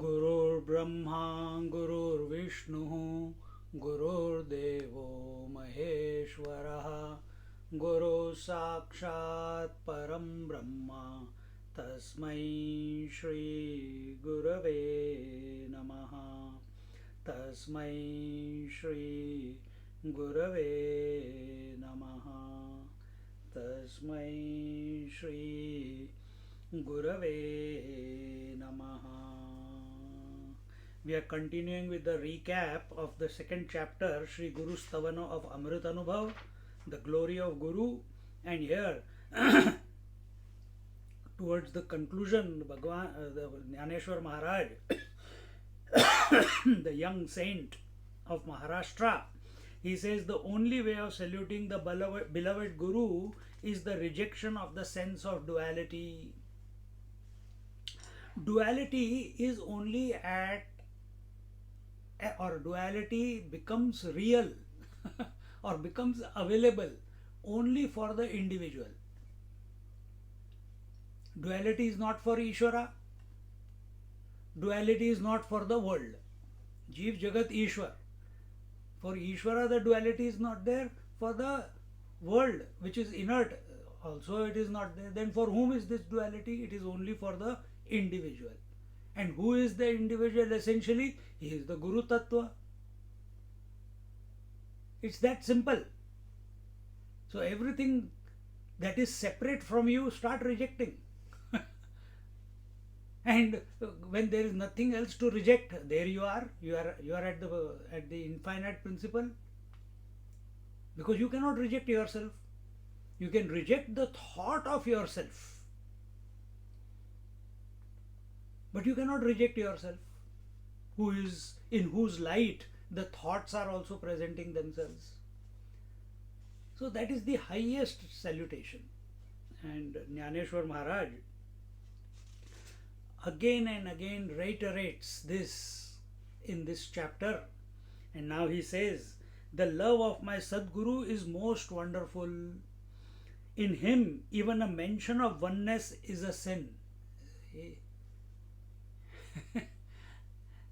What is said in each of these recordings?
गुरुर्ब्रह्मा गुरुर्विष्णुः गुरुर्देवो महेश्वरः गुरुः साक्षात् परं ब्रह्म तस्मै श्रीगुरवे नमः तस्मै श्रीगुरवे नमः तस्मै श्रीगुरवे नमः. We are continuing with the recap of the second chapter, Sri Guru Stavana of Amrit Anubhav, the glory of Guru. And here, towards the conclusion, the Jnaneshwar Maharaj, the young saint of Maharashtra, he says the only way of saluting the beloved Guru is the rejection of the sense of duality. Duality is only duality becomes real or becomes available only for the individual. Duality is not for Ishvara. Duality is not for the world. Jeev Jagat Ishwar. For Ishvara the duality is not there. For the world which is inert also it is not there. Then for whom is this duality? It is only for the individual. And who is the individual essentially? He is the Guru Tattva. It's that simple. So everything that is separate from you, start rejecting. And when there is nothing else to reject, there you are at the infinite principle. Because you cannot reject yourself. You can reject the thought of yourself, but you cannot reject yourself, in whose light the thoughts are also presenting themselves. So that is the highest salutation. And Jnaneshwar Maharaj again and again reiterates this in this chapter. And now he says, the love of my Sadguru is most wonderful. In him, even a mention of oneness is a sin.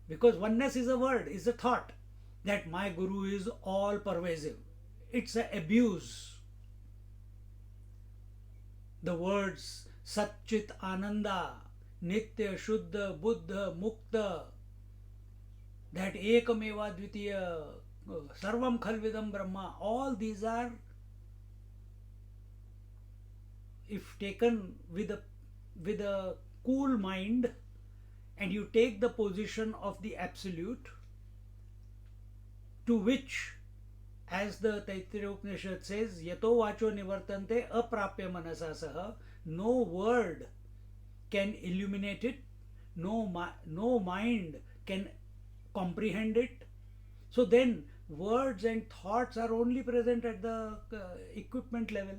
Because oneness is a word, is a thought, that my Guru is all pervasive. It's an abuse. The words Satchit Ananda, Nitya Shuddha Buddha Mukta, that Ekameva Dvitiya, Sarvam Khalvidam Brahma, all these are, if taken with a cool mind, and you take the position of the Absolute, to which, as the Taittiriya Upanishad says, Yato Vacho Nivartante Aprapya Manasa Saha, no word can illuminate it, no mind can comprehend it. So then, words and thoughts are only present at the equipment level.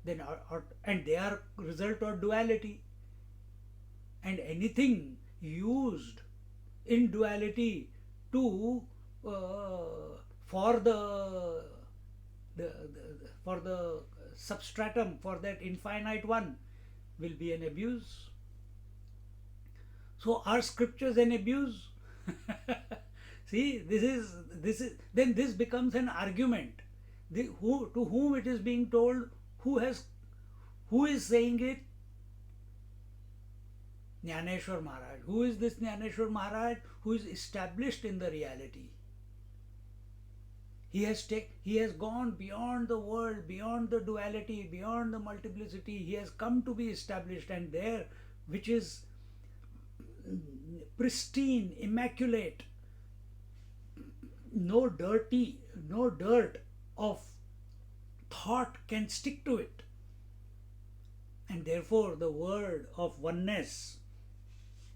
Then, and they are result of duality. And anything used in duality to for the substratum, for that infinite one, will be an abuse. So are scriptures an abuse? See, then this becomes an argument. To whom it is being told, who is saying it? Jnaneshwar Maharaj. Who is this Jnaneshwar Maharaj? Who is established in the reality. He has gone beyond the world, beyond the duality, beyond the multiplicity. He has come to be established, and there, which is pristine, immaculate, no dirt of thought can stick to it. And therefore the word of oneness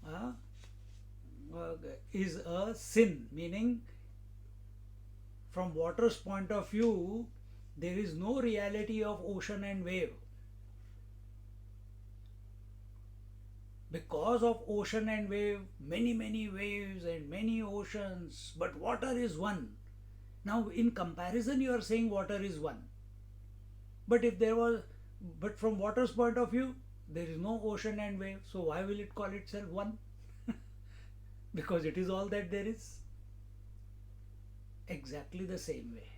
uh, uh, is a sin, meaning from water's point of view there is no reality of ocean and wave. Because of ocean and wave, many waves and many oceans, but water is one. Now in comparison you are saying water is one, but if there was, but from water's point of view there is no ocean and wave, so why will it call itself one? Because it is all that there is. Exactly the same way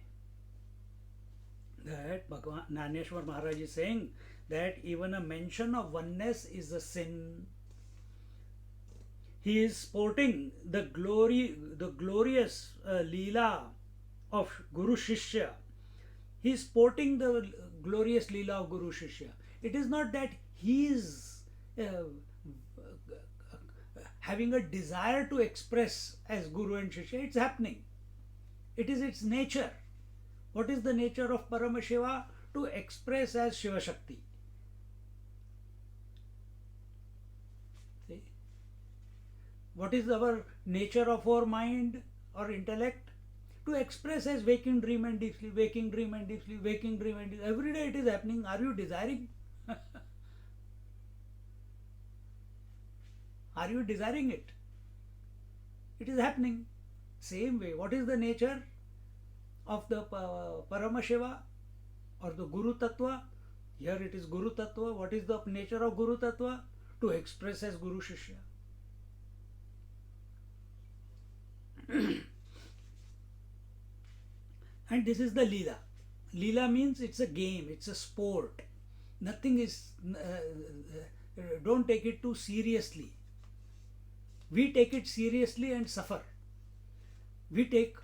that Bhagavan Naneshwar Maharaj is saying that even a mention of oneness is a sin. He is sporting the glorious Leela of Guru Shishya. He is sporting the glorious Leela of Guru Shishya. It is not that he is having a desire to express as Guru and Shishya. It's happening. It is its nature. What is the nature of Paramashiva? To express as Shiva Shakti. See? What is our nature of our mind or intellect? To express as waking, dream and deep sleep, waking, dream and deep sleep, waking, dream and deep sleep. Every day it is happening. Are you desiring? Are you desiring it? It is happening. Same way, what is the nature of the Paramashiva or the Guru Tattva? Here it is Guru Tattva. What is the nature of Guru Tattva? To express as Guru Shishya. And this is the Leela. Leela means it's a game, it's a sport. Nothing is, don't take it too seriously. We take it seriously and suffer. We take,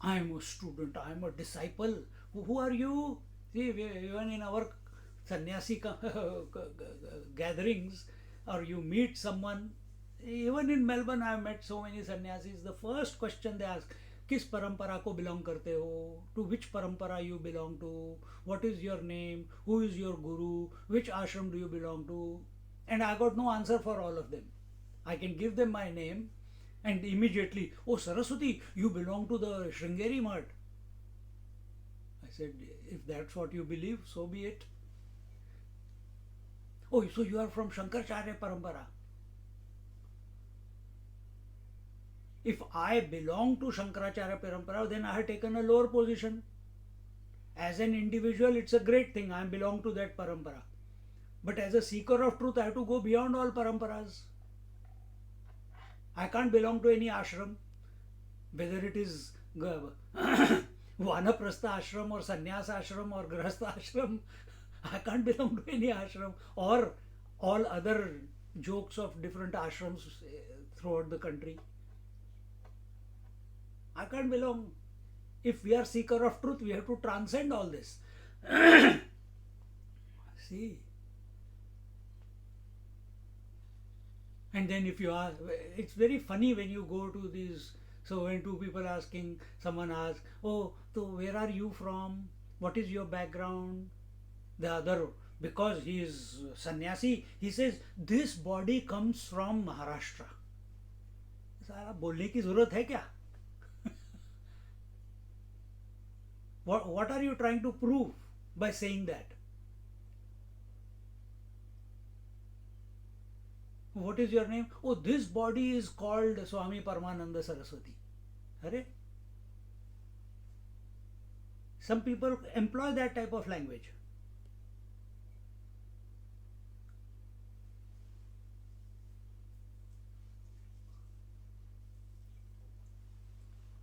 I am a student, I am a disciple. Who are you? See, even in our sannyasi gatherings, or you meet someone, even in Melbourne I have met so many sannyasis. The first question they ask, किस परंपरा को belong करते हो? To which parampara you belong to? What is your name? Who is your guru? Which ashram do you belong to? And I got no answer for all of them. I can give them my name and immediately, oh Saraswati, you belong to the Sringeri Mutt. I said, if that's what you believe, so be it. Oh, so you are from Shankaracharya Parampara. If I belong to Shankaracharya Parampara, then I have taken a lower position. As an individual, it's a great thing. I belong to that Parampara. But as a seeker of truth, I have to go beyond all Paramparas. I can't belong to any ashram, whether it is Vanaprastha ashram or Sannyas ashram or Grahastha ashram. I can't belong to any ashram or all other jokes of different ashrams throughout the country. I can't belong. If we are seeker of truth, we have to transcend all this. See. And then if you ask, it's very funny when you go to these, so when two people asking, someone asks, oh, so where are you from? What is your background? The other, because he is sannyasi, he says, this body comes from Maharashtra. सारा बोलने की जरूरत है क्या? What are you trying to prove by saying that? What is your name? Oh, this body is called Swami Paramananda Saraswati. Arre? Some people employ that type of language.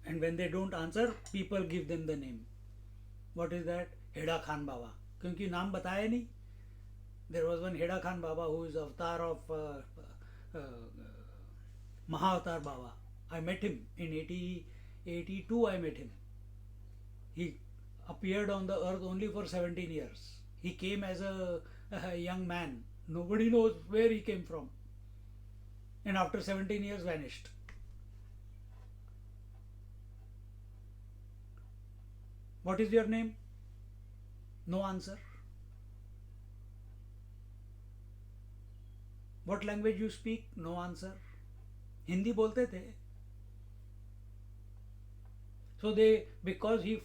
And when they don't answer, people give them the name. What is that? Heda Khan Baba. क्योंकि नाम बताया नहीं. There was one Heda Khan Baba who is avatar of Mahavatar Baba. I met him in 82. I met him. He appeared on the earth only for 17 years. He came as a young man. Nobody knows where he came from. And after 17 years vanished. What is your name? No answer. What language you speak? No answer. Hindi बोलते थे. So they, because he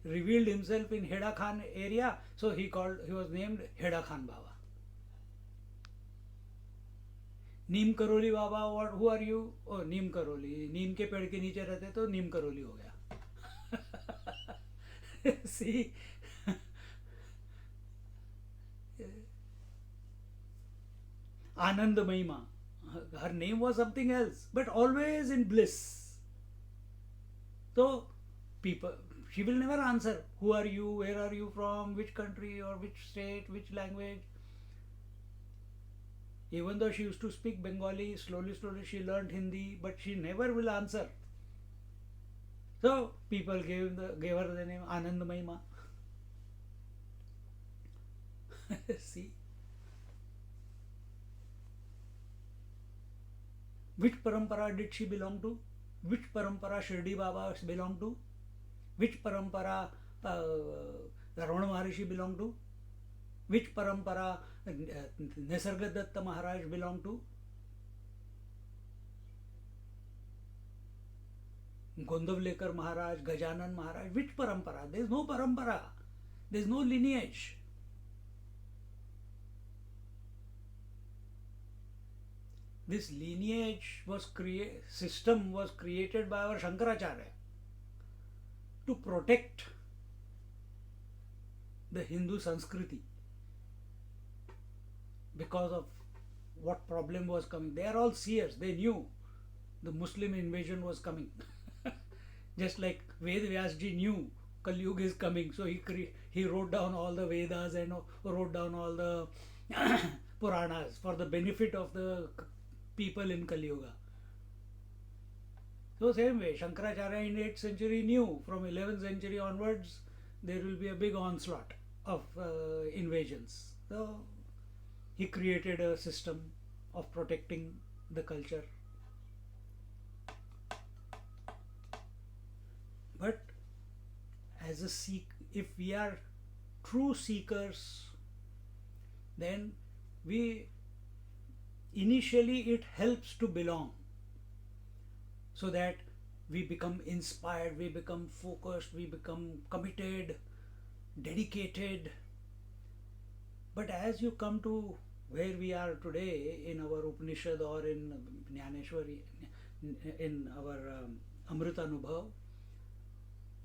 revealed himself in Heda Khan area, so he was named Heda Khan Baba. Neem Karoli Baba, what, who are you? Oh, Neem Karoli, नीम के पेड़ के नीचे रहते तो नीम करोली हो गया. See, Anand Mahima, her name was something else, but always in bliss. So people, she will never answer who are you, where are you from, which country or which state, which language. Even though she used to speak Bengali, slowly she learned Hindi, but she never will answer. So people gave her the name Anand Mahima. See, which parampara did she belong to? Which parampara Shirdi Baba belong to? Which parampara Ramana Maharishi belong to? Which parampara Nisargadatta Maharaj belong to? Gondavlekar Maharaj, Gajanan Maharaj, which parampara? There is no parampara. There is no lineage. This lineage system was created by our Shankaracharya to protect the Hindu Sanskriti because of what problem was coming. They are all seers. They knew the Muslim invasion was coming. Just like Ved Vyasji knew Kali Yuga is coming, so he wrote down all the Vedas and wrote down all the Puranas for the benefit of the people in Kali Yuga. So same way, Shankaracharya in 8th century knew from 11th century onwards there will be a big onslaught of invasions. So he created a system of protecting the culture. But as if we are true seekers, then initially it helps to belong, so that we become inspired, we become focused, we become committed, dedicated. But as you come to where we are today in our Upanishad or in Jnaneshwari, in our Amritanubhav,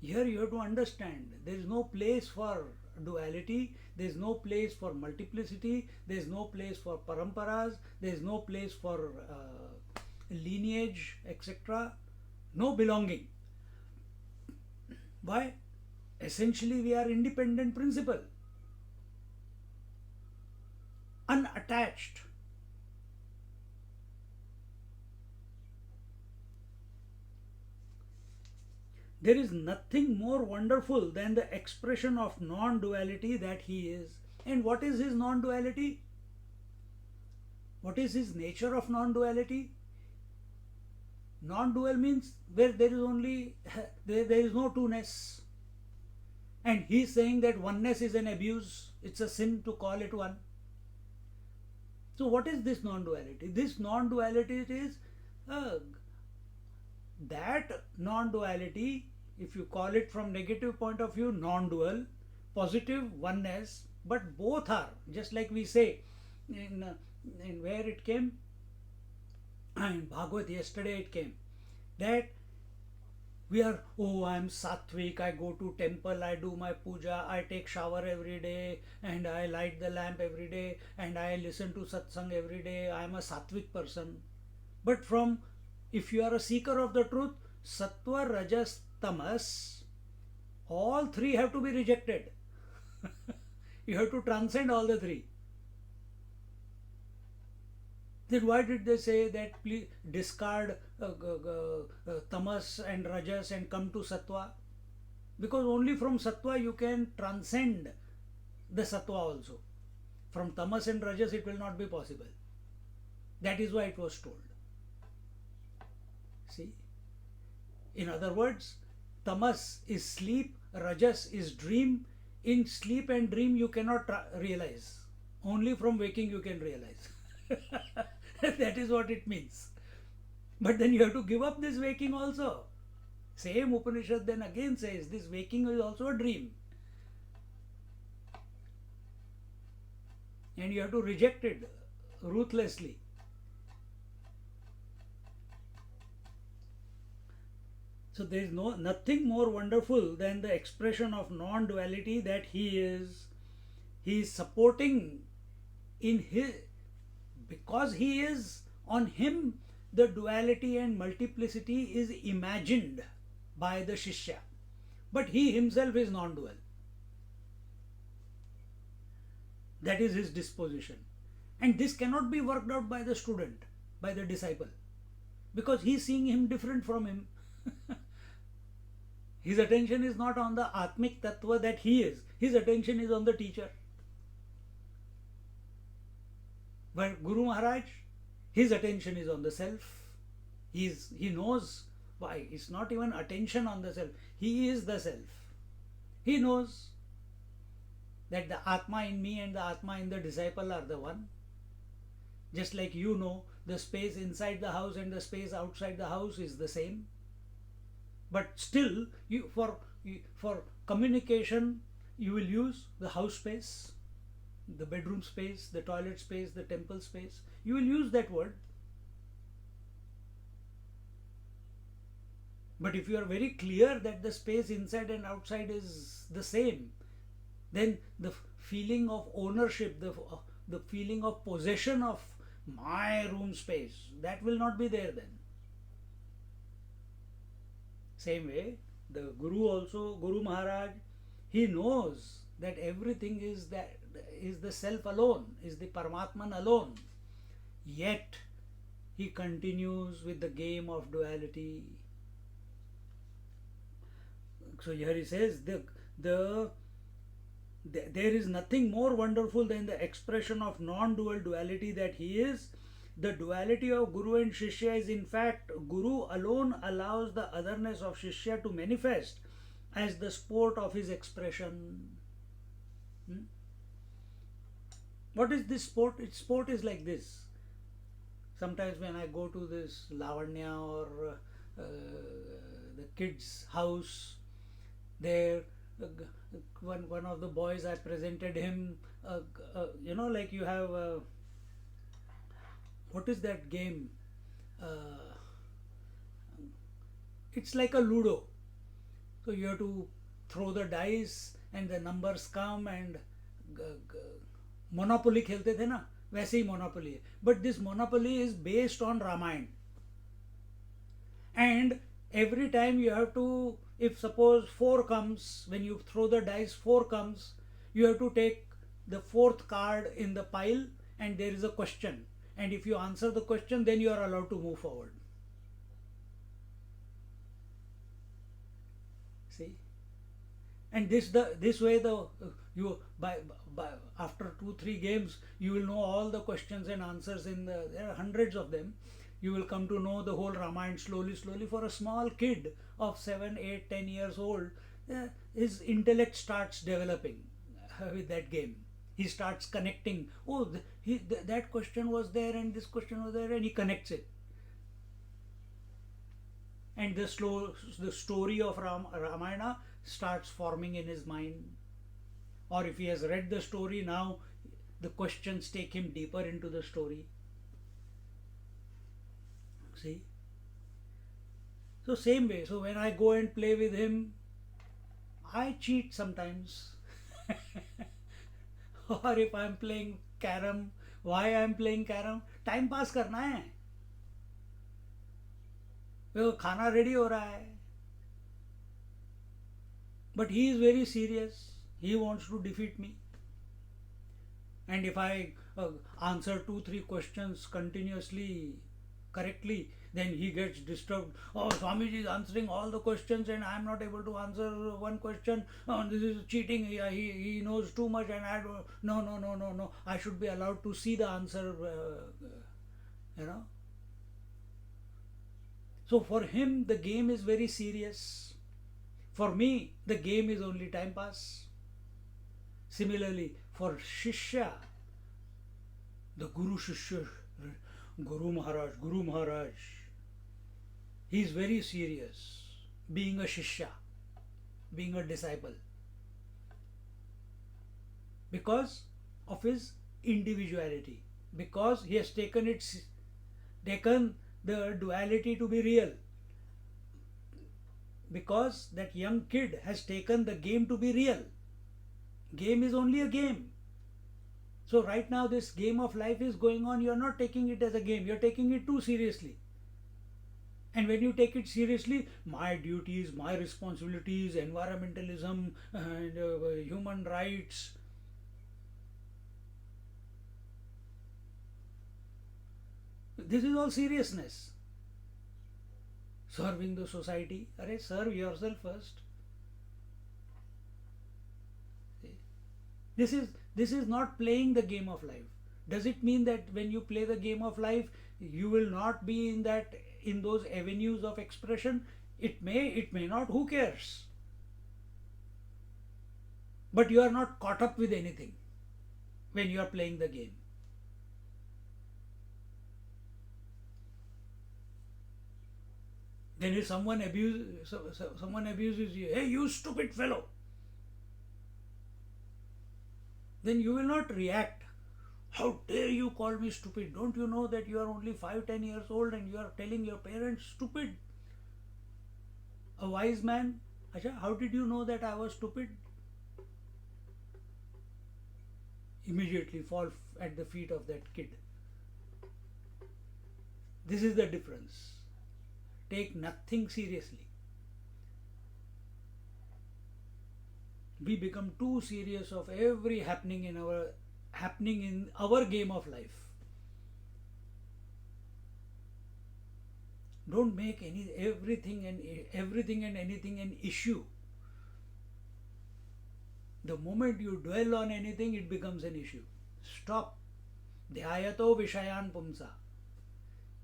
here you have to understand there is no place for duality, there is no place for multiplicity, there is no place for paramparas, there is no place for lineage, etc. No belonging. Why? Essentially we are independent principle, unattached. There is nothing more wonderful than the expression of non-duality that he is. And what is his non-duality? What is his nature of non-duality? Non-dual means where there is only, there is no two-ness. And he is saying that oneness is an abuse, it's a sin to call it one. So what is this non-duality? This non-duality is that non-duality, if you call it from negative point of view, non-dual, positive, oneness, but both are, just like we say, in where it came, in Bhagavad yesterday it came, that we are, oh, I am sattvic, I go to temple, I do my puja, I take shower every day, and I light the lamp every day, and I listen to satsang every day, I am a sattvic person. But if you are a seeker of the truth, sattva, rajas, tamas, all three have to be rejected. You have to transcend all the three. Then why did they say that please discard tamas and rajas and come to sattva? Because only from sattva you can transcend the sattva also. From tamas and rajas it will not be possible. That is why it was told. See? In other words, tamas is sleep, rajas is dream. In sleep and dream you cannot realize. Only from waking you can realize. That is what it means. But then you have to give up this waking also. Same Upanishad then again says this waking is also a dream. And you have to reject it ruthlessly. So there is nothing more wonderful than the expression of non-duality that he is supporting in his, because he is on him, the duality and multiplicity is imagined by the Shishya, but he himself is non-dual. That is his disposition, and this cannot be worked out by the student, by the disciple, because he is seeing him different from him. His attention is not on the Atmik Tattva that he is, his attention is on the teacher. But Guru Maharaj, his attention is on the self. He knows why. It's not even attention on the self. He is the self. He knows that the Atma in me and the Atma in the disciple are the one. Just like you know, the space inside the house and the space outside the house is the same. But still, for communication, you will use the house space, the bedroom space, the toilet space, the temple space. You will use that word. But if you are very clear that the space inside and outside is the same, then the feeling of ownership, the feeling of possession of my room space, that will not be there then. Same way, the Guru also, Guru Maharaj, he knows that everything is the self alone, is the Paramatman alone. Yet he continues with the game of duality. So here he says there is nothing more wonderful than the expression of non-dual duality that he is. The duality of Guru and Shishya is in fact, Guru alone allows the otherness of Shishya to manifest as the sport of his expression. What is this sport? Its sport is like this. Sometimes when I go to this Lavanya or the kids' house, there one of the boys, I presented him, like you have what is that game? It's like a Ludo. So you have to throw the dice and the numbers come and Monopoly खेलते थे ना, वैसे ही Monopoly है. But this Monopoly is based on Ramayana. And every time you have to, if suppose 4 comes, when you throw the dice 4 comes, you have to take the 4th card in the pile and there is a question. And if you answer the question, then you are allowed to move forward. See? And this way you by after 2-3 games you will know all the questions and answers there are hundreds of them. You will come to know the whole Ramayana slowly. For a small kid of 7, 8, 10 years old, his intellect starts developing with that game. He starts connecting. Oh, that question was there and this question was there, and he connects it. And the story of Ramayana starts forming in his mind. Or if he has read the story, now the questions take him deeper into the story. See? So same way. So when I go and play with him, I cheat sometimes. Or if I am playing carom, why I am playing carom? Time pass करना है. वो खाना ready हो रहा है. But he is very serious. He wants to defeat me. And if I answer 2-3 questions continuously correctly, then he gets disturbed. Oh, Swamiji is answering all the questions and I am not able to answer one question. Oh, this is cheating. He knows too much and I don't. No. I should be allowed to see the answer. So for him, the game is very serious. For me, the game is only time pass. Similarly, for Shishya, The Guru Shishya, Guru Maharaj, he is very serious. Being a Shishya, being a disciple, because of his individuality, because he has taken the duality to be real, because that young kid has taken the game to be real. Game is only a game. So right now this game of life is going on, you're not taking it as a game, you're taking it too seriously. And when you take it seriously, my duties, my responsibilities, environmentalism and human rights, this is all seriousness. Serving the society, array, serve yourself first. This is not playing the game of life. Does it mean that when you play the game of life, you will not be in those avenues of expression? It may not. Who cares? But you are not caught up with anything when you are playing the game. Then if someone abuses you, hey, you stupid fellow, then you will not react. How dare you call me stupid? Don't you know that you are only 5-10 years old and you are telling your parents stupid? A wise man, Acha, how did you know that I was stupid? Immediately fall at the feet of that kid. This is the difference. Take nothing seriously. We become too serious of every happening in our game of life. Don't make everything and anything an issue. The moment you dwell on anything, it becomes an issue. Stop. Dhyayato vishayan pumsa.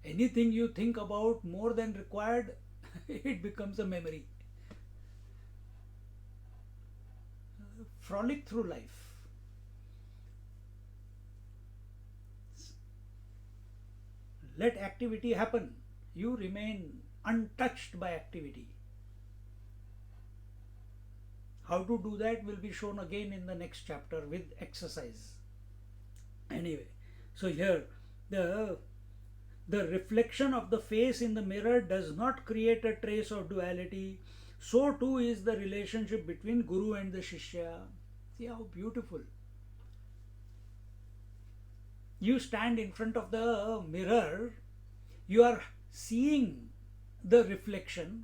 Anything you think about more than required, it becomes a memory. Frolic through life. Let activity happen. You remain untouched by activity. How to do that will be shown again in the next chapter with exercise. Anyway, so here the reflection of the face in the mirror does not create a trace of duality. So too is the relationship between Guru and the Shishya. See how beautiful. You stand in front of the mirror, you are seeing the reflection,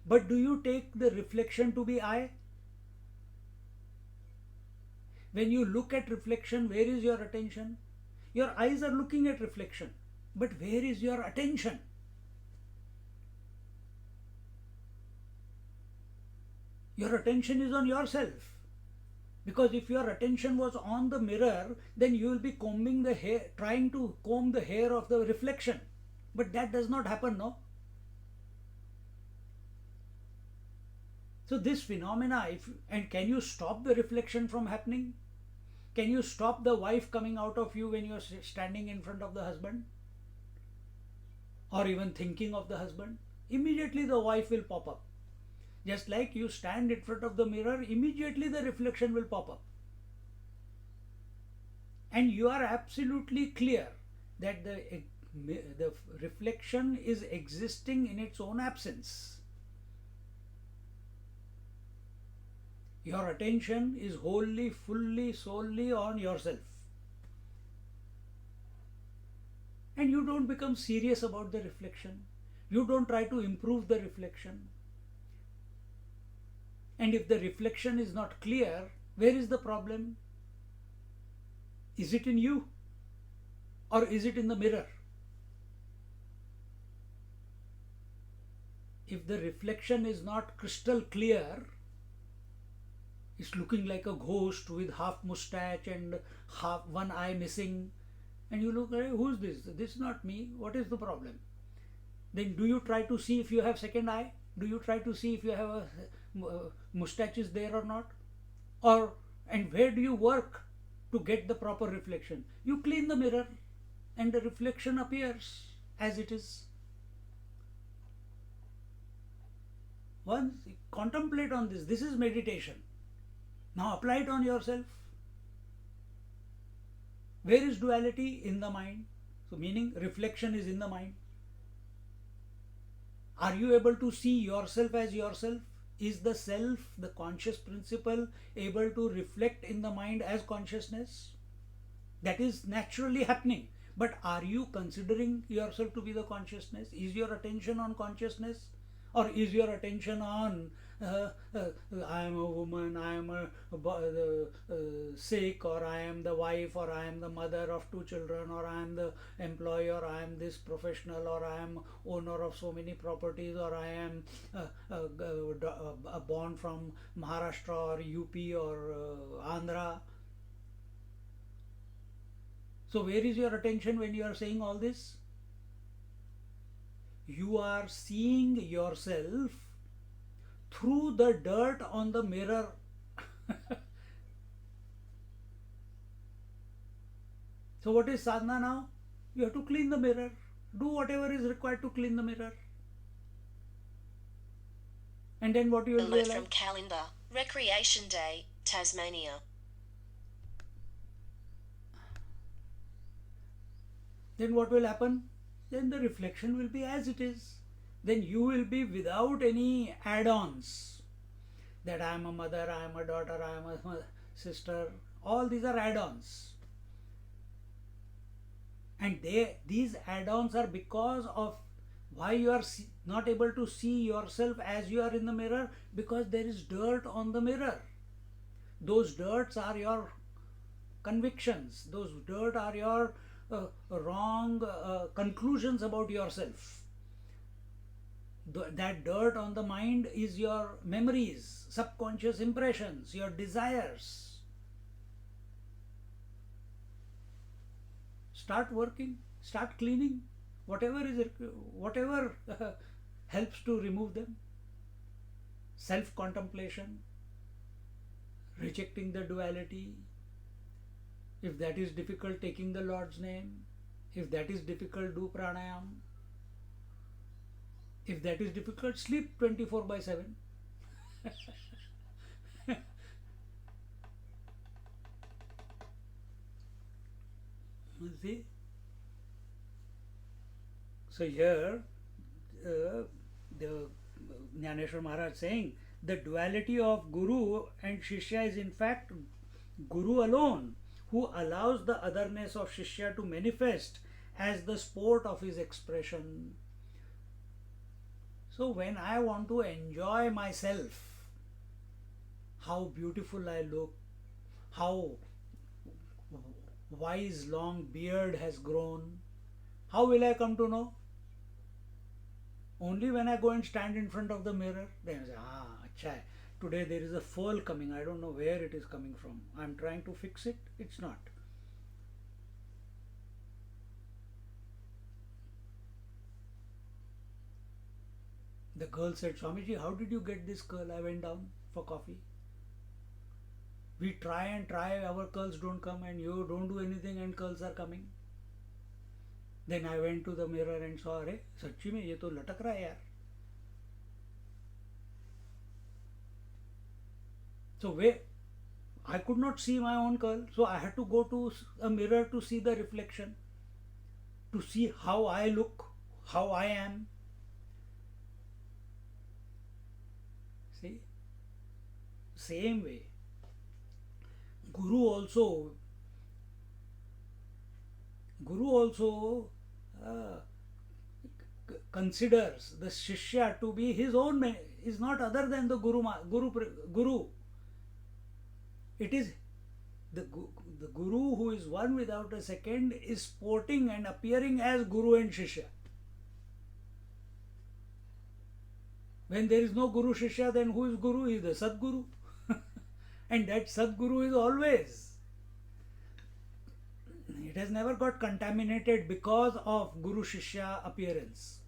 but do you take the reflection to be I? When you look at reflection, where is your attention? Your eyes are looking at reflection, but where is your attention? Your attention is on yourself. Because if your attention was on the mirror, then you will be combing the hair, trying to comb the hair of the reflection. But that does not happen, no? So this phenomena, and can you stop the reflection from happening? Can you stop the wife coming out of you when you are standing in front of the husband? Or even thinking of the husband? Immediately the wife will pop up. Just like you stand in front of the mirror, immediately the reflection will pop up. And you are absolutely clear that the reflection is existing in its own absence. Your attention is wholly, fully, solely on yourself. And you don't become serious about the reflection. You don't try to improve the reflection. And if the reflection is not clear, where is the problem? Is it in you? Or is it in the mirror? If the reflection is not crystal clear, it's looking like a ghost with half mustache and half one eye missing, and you look, who's this? This is not me. What is the problem? Then do you try to see if you have second eye? Do you try to see if you have a mustache is there or not? And where do you work? to get the proper reflection? You clean the mirror and the reflection appears as it is. Once contemplate on this. This is meditation. Now apply it on yourself. Where is duality? In the mind. So meaning reflection is in the mind. Are you able to see yourself as yourself? Is the self, the conscious principle, able to reflect in the mind as consciousness? That is naturally happening. But are you considering yourself to be the consciousness? Is your attention on consciousness? Or is your attention on I am a woman, I am sick, or I am the wife, or I am the mother of 2 children, or I am the employee, or I am this professional, or I am owner of so many properties, or I am born from Maharashtra or UP or Andhra. So where is your attention when you are saying all this? You are seeing yourself through the dirt on the mirror. So what is sadhana now? You have to clean the mirror. Do whatever is required to clean the mirror. And then what you will Alert realize? from calendar. Recreation Day, Tasmania. Then what will happen? Then the reflection will be as it is. Then you will be without any add-ons. That I am a mother, I am a daughter, I am a sister. All these are add-ons. And these add-ons are because of why you are not able to see yourself as you are in the mirror, because there is dirt on the mirror. Those dirts are your convictions. Those dirt are your wrong conclusions about yourself. That dirt on the mind is your memories, subconscious impressions, your desires. Start working, start cleaning, whatever helps to remove them. Self-contemplation, rejecting the duality. If that is difficult, taking the Lord's name. If that is difficult, do pranayam. If that is difficult, sleep 24/7. See? So here, the Jnaneshwar Maharaj saying, the duality of Guru and Shishya is in fact Guru alone, who allows the otherness of Shishya to manifest as the sport of his expression. So when I want to enjoy myself, how beautiful I look, how wise long beard has grown, how will I come to know? Only when I go and stand in front of the mirror, then I say, acha, today there is a foal coming, I don't know where it is coming from. I am trying to fix it, it's not. The girl said, Swamiji, how did you get this curl? I went down for coffee. We try and try, our curls don't come, and you don't do anything and curls are coming. Then I went to the mirror and saw, अरे सच्ची में ये तो लटक रहा है यार. So I could not see my own curl, so I had to go to a mirror to see the reflection, to see how I look, how I am. See, same way. Guru also considers the Shishya to be his own man, is not other than the Guru. It is the Guru who is one without a second, is sporting and appearing as Guru and Shishya. When there is no Guru Shishya, then who is Guru? Is the Sadguru. And that Sadguru is always. It has never got contaminated because of Guru Shishya appearance.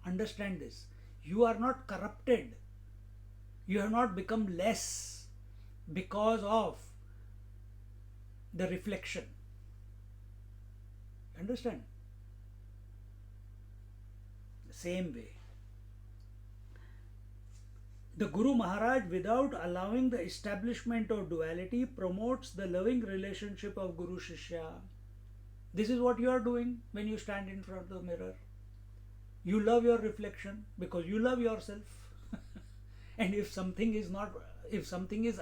Understand this. You are not corrupted. You have not become less because of the reflection. Understand? Same way. The Guru Maharaj, without allowing the establishment of duality, promotes the loving relationship of Guru Shishya. This is what you are doing when you stand in front of the mirror. You love your reflection because you love yourself. And if something is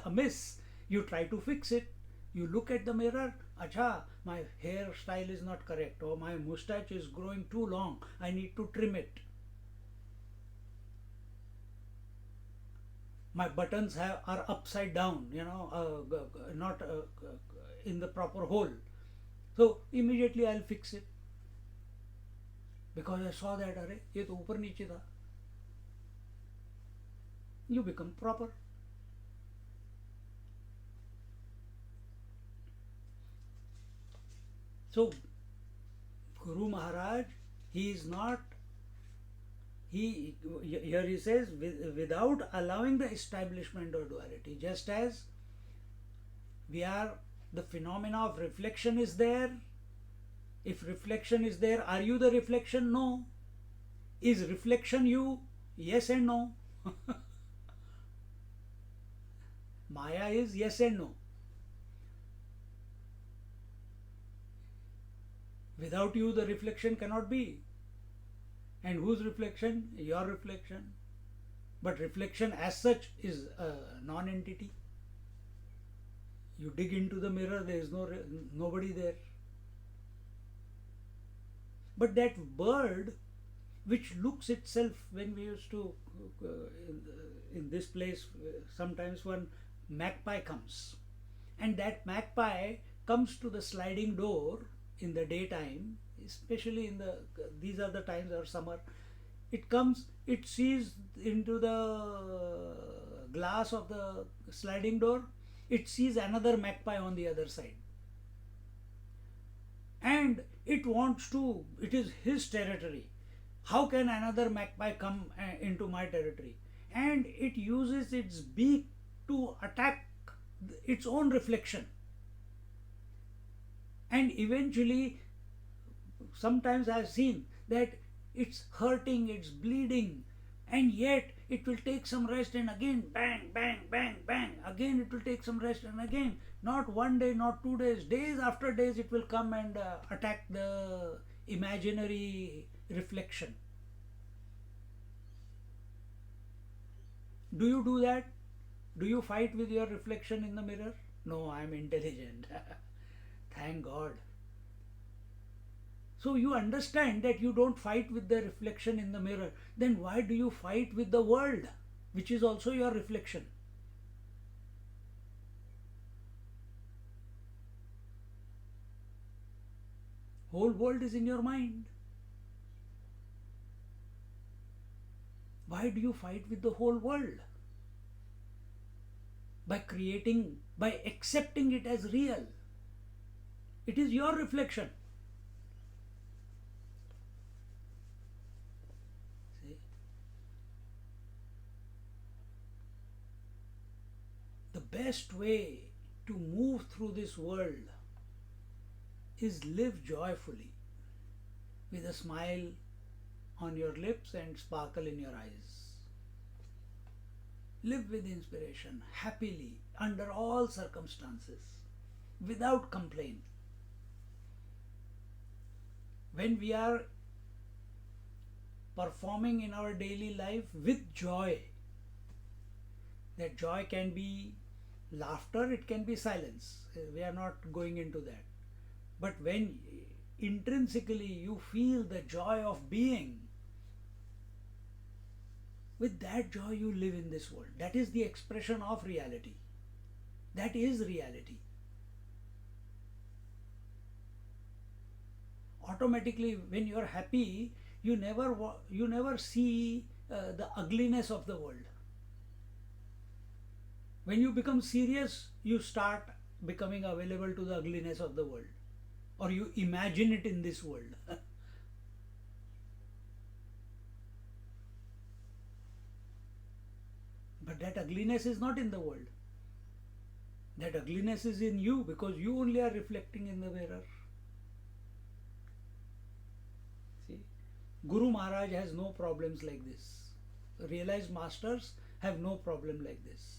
amiss, you try to fix it. You look at the mirror, acha, my hairstyle is not correct, or my moustache is growing too long, I need to trim it. My buttons are upside down, not in the proper hole. So immediately I'll fix it. Because I saw that, array, ye to upar niche tha. You become proper. So Guru Maharaj, here he says, without allowing the establishment of duality, just as the phenomena of reflection is there. If reflection is there, are you the reflection? No. Is reflection you? Yes and no. Maya is yes and no. Without you, the reflection cannot be. And whose reflection? Your reflection. But reflection as such is a non-entity. You dig into the mirror, there is nobody there. But that bird which looks itself, when we used to, in this place, sometimes one magpie comes. And that magpie comes to the sliding door in the daytime, especially these are the times of summer. It comes, it sees into the glass of the sliding door, it sees another magpie on the other side. And it is his territory. How can another magpie come into my territory? And it uses its beak to attack its own reflection. And eventually, sometimes I have seen that it's hurting, it's bleeding, and yet it will take some rest and again bang, bang, bang, bang. Again it will take some rest and again, not one day, not 2 days, days after days it will come and attack the imaginary reflection. Do you do that? Do you fight with your reflection in the mirror? No, I am intelligent. Thank God. So you understand that you don't fight with the reflection in the mirror. Then why do you fight with the world, which is also your reflection? Whole world is in your mind. Why do you fight with the whole world? By accepting it as real. It is your reflection. See? The best way to move through this world is live joyfully, with a smile on your lips and sparkle in your eyes. Live with inspiration, happily, under all circumstances, without complaint. When we are performing in our daily life with joy, that joy can be laughter, it can be silence. We are not going into that. But when intrinsically you feel the joy of being, with that joy you live in this world. That is the expression of reality. That is reality. Automatically, when you are happy, you never see the ugliness of the world. When you become serious, you start becoming available to the ugliness of the world, or you imagine it in this world. But that ugliness is not in the world. That ugliness is in you because you only are reflecting in the mirror. See, Guru Maharaj has no problems like this. Realized masters have no problem like this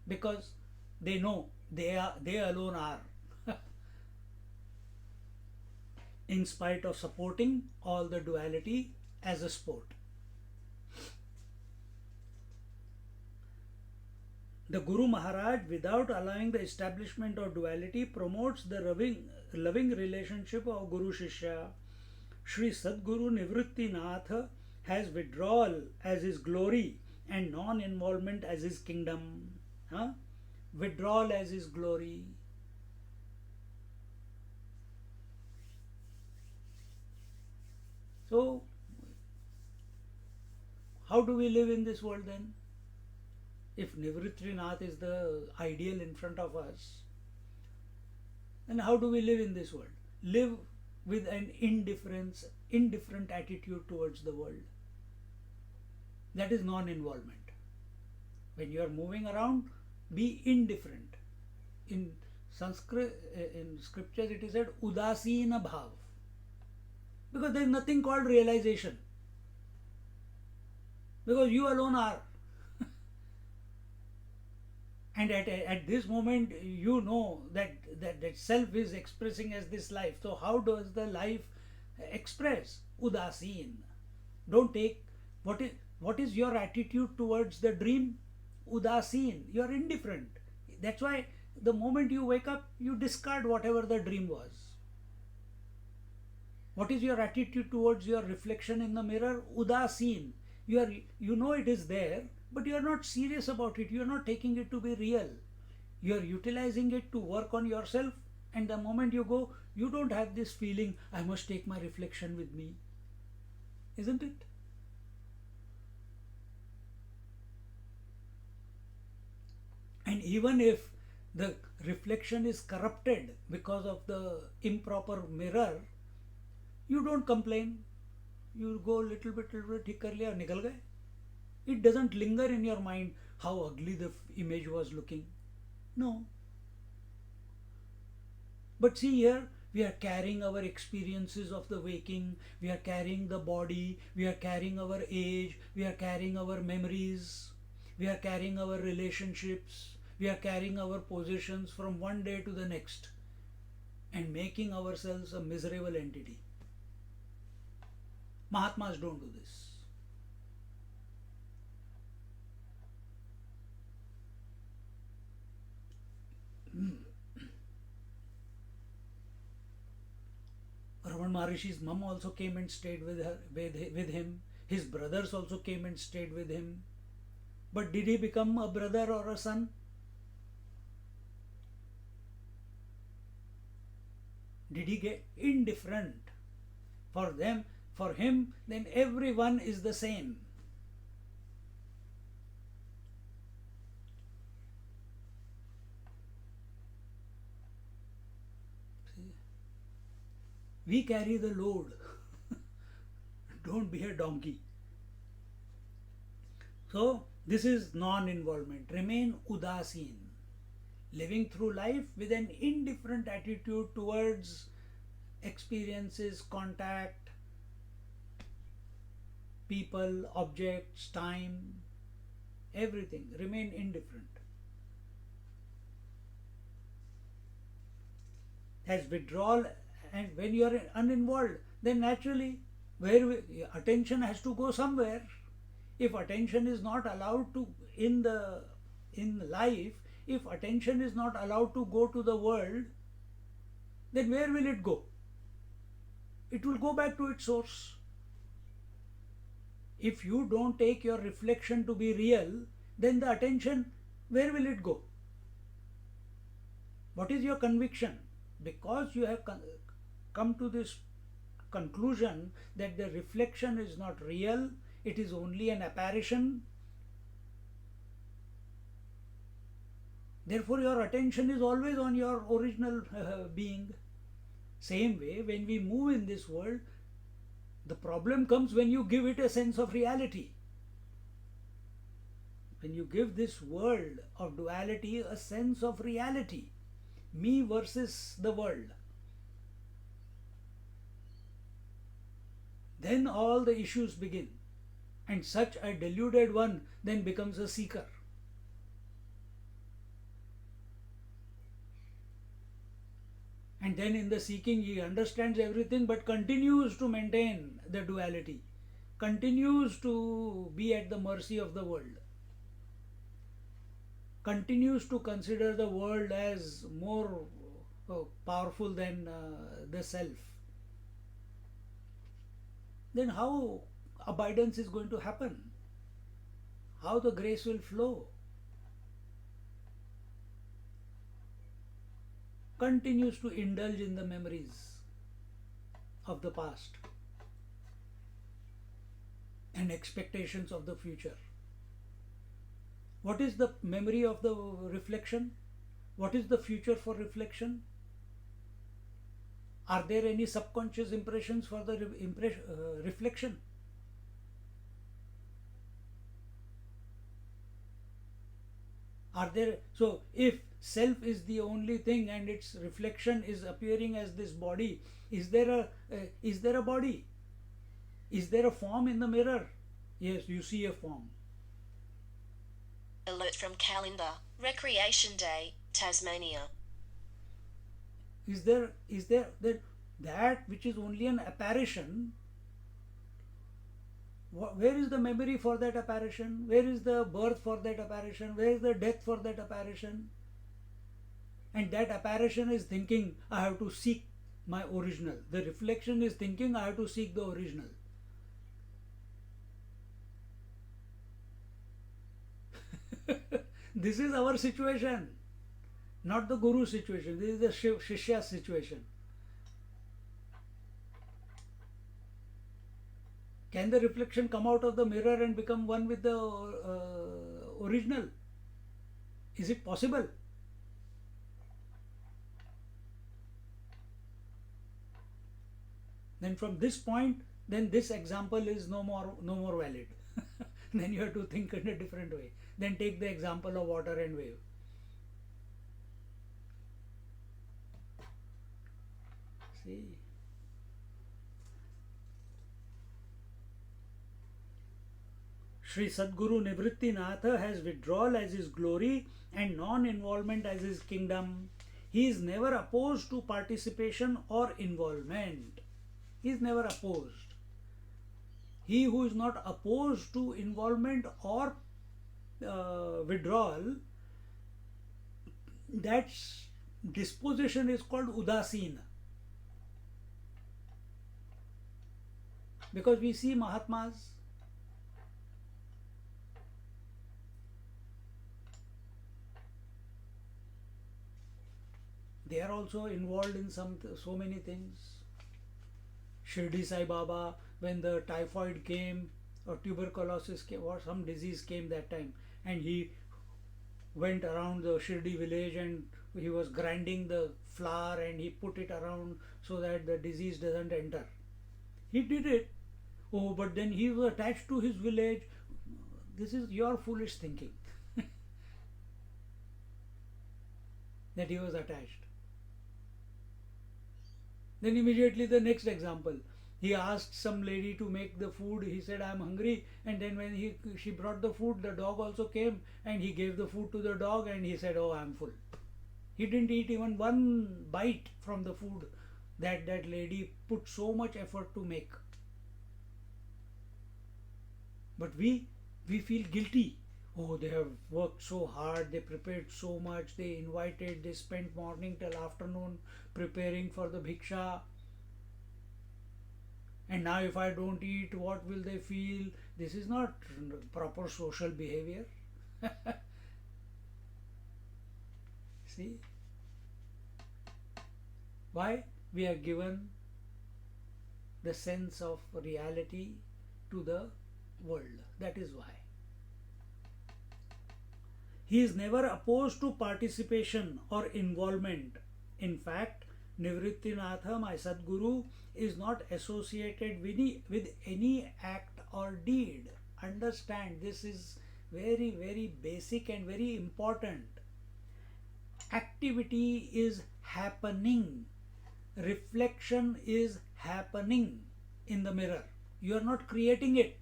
because they know they alone are in spite of supporting all the duality as a sport. The Guru Maharaj, without allowing the establishment of duality, promotes the loving relationship of Guru Shishya. Sri Sadguru Nivritti Nath has withdrawal as his glory and non-involvement as his kingdom. Huh? Withdrawal as his glory. So, how do we live in this world then? If Nivritrinath is the ideal in front of us, then how do we live in this world? Live with an indifferent attitude towards the world. That is non-involvement. When you are moving around, be indifferent. In Sanskrit, in scriptures, it is said udasina bhav, because there is nothing called realization. Because you alone are. And at this moment, you know that self is expressing as this life. So how does the life express? Udasin. Don't take what is your attitude towards the dream? Udasin. You are indifferent. That's why the moment you wake up, you discard whatever the dream was. What is your attitude towards your reflection in the mirror? Udasin. You know it is there, but you are not serious about it. You are not taking it to be real. You are utilizing it to work on yourself, and the moment you go, you don't have this feeling, I must take my reflection with me. Isn't it? And even if the reflection is corrupted because of the improper mirror, you don't complain. You go little bit, ठीक कर लिया, निकल गए. It doesn't linger in your mind how ugly the image was looking. No. But see here, we are carrying our experiences of the waking, we are carrying the body, we are carrying our age, we are carrying our memories, we are carrying our relationships, we are carrying our positions from one day to the next and making ourselves a miserable entity. Mahatmas don't do this. Raman Maharishi's mom also came and stayed with him. His brothers also came and stayed with him. But did he become a brother or a son? Did he get indifferent? For him, then everyone is the same. We carry the load. Don't be a donkey. So, this is non-involvement. Remain udasin. Living through life with an indifferent attitude towards experiences, contact, people, objects, time, everything. Remain indifferent. As withdrawal. And when you are uninvolved, then naturally attention has to go somewhere. If attention is not allowed to in life, if attention is not allowed to go to the world, then where will it go? It will go back to its source. If you don't take your reflection to be real, then the attention, where will it go? What is your conviction? Because you have come to this conclusion that the reflection is not real, it is only an apparition. Therefore, your attention is always on your original being. Same way, when we move in this world, the problem comes when you give it a sense of reality. when you give this world of duality a sense of reality, me versus the world, then all the issues begin. And such a deluded one then becomes a seeker. And then in the seeking he understands everything but continues to maintain the duality, continues to be at the mercy of the world, continues to consider the world as more powerful than the self. Then how abidance is going to happen? How the grace will flow? Continues to indulge in the memories of the past and expectations of the future. What is the memory of the reflection? What is the future for reflection? Are there any subconscious impressions for the reflection? Are there, so if self is the only thing and its reflection is appearing as this body, is there a body? Is there a form in the mirror? Yes, you see a form. Alert from calendar. Recreation Day, Tasmania. Is there that which is only an apparition? Where is the memory for that apparition? Where is the birth for that apparition? Where is the death for that apparition? And that apparition is thinking, I have to seek my original. The reflection is thinking, I have to seek the original. This is our situation, not the Guru situation. This is the Shishya situation. Can the reflection come out of the mirror and become one with the original? Is it possible? Then from this point, then this example is no more valid. Then you have to think in a different way. Then take the example of water and wave. See. Sri Sadguru Nivrittinath has withdrawal as his glory and non-involvement as his kingdom. He is never opposed to participation or involvement. He is never opposed. He who is not opposed to involvement or withdrawal, that disposition is called Udasina. Because we see Mahatmas, they are also involved in so many things. Shirdi Sai Baba, when the typhoid came or tuberculosis came or some disease came that time, and he went around the Shirdi village and he was grinding the flour and he put it around so that the disease doesn't enter. He did it. Oh, but then he was attached to his village. This is your foolish thinking. That he was attached. Then immediately the next example. He asked some lady to make the food. He said, I am hungry. And then when she brought the food, the dog also came and he gave the food to the dog and he said, oh, I am full. He didn't eat even one bite from the food that lady put so much effort to make. But we feel guilty. Oh, they have worked so hard, they prepared so much, they invited, they spent morning till afternoon preparing for the bhiksha. And now if I don't eat, what will they feel? This is not proper social behavior. See? Why? We are given the sense of reality to the world. That is why. He is never opposed to participation or involvement. In fact, Nivrittinatha, my Sadguru, is not associated with any act or deed. Understand, this is very, very basic and very important. Activity is happening. Reflection is happening in the mirror. You are not creating it.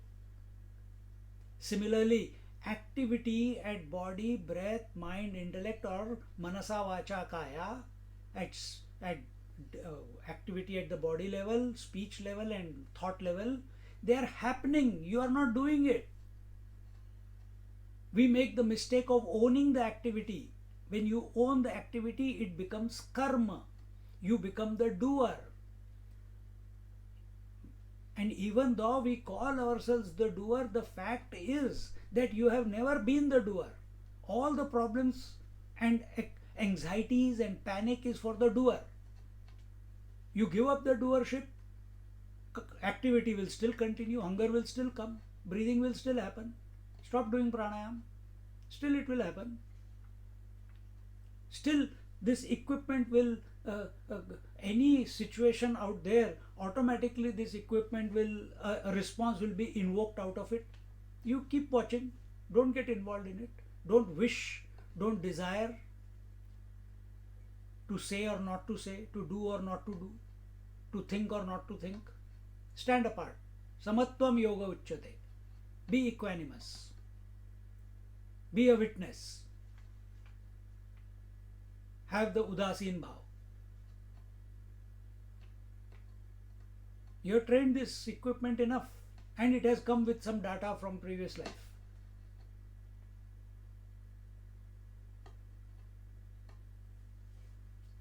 Similarly, activity at body, breath, mind, intellect, or manasa, vacha, kaya, at, at activity at the body level, speech level, and thought level, they are happening. You are not doing it. We make the mistake of owning the activity. When you own the activity, it becomes karma. You become the doer. And even though we call ourselves the doer, the fact is that you have never been the doer. All the problems and anxieties and panic is for the doer. You give up the doership, activity will still continue, hunger will still come, breathing will still happen. Stop doing pranayam, still it will happen. Still this equipment will, any situation out there, automatically this equipment will, a response will be invoked out of it. You keep watching, don't get involved in it, don't wish, don't desire to say or not to say, to do or not to do, to think or not to think. Stand apart. Samatvam yoga uchyate. Be equanimous. Be a witness. Have the udasin bhav. You have trained this equipment enough, and it has come with some data from previous life.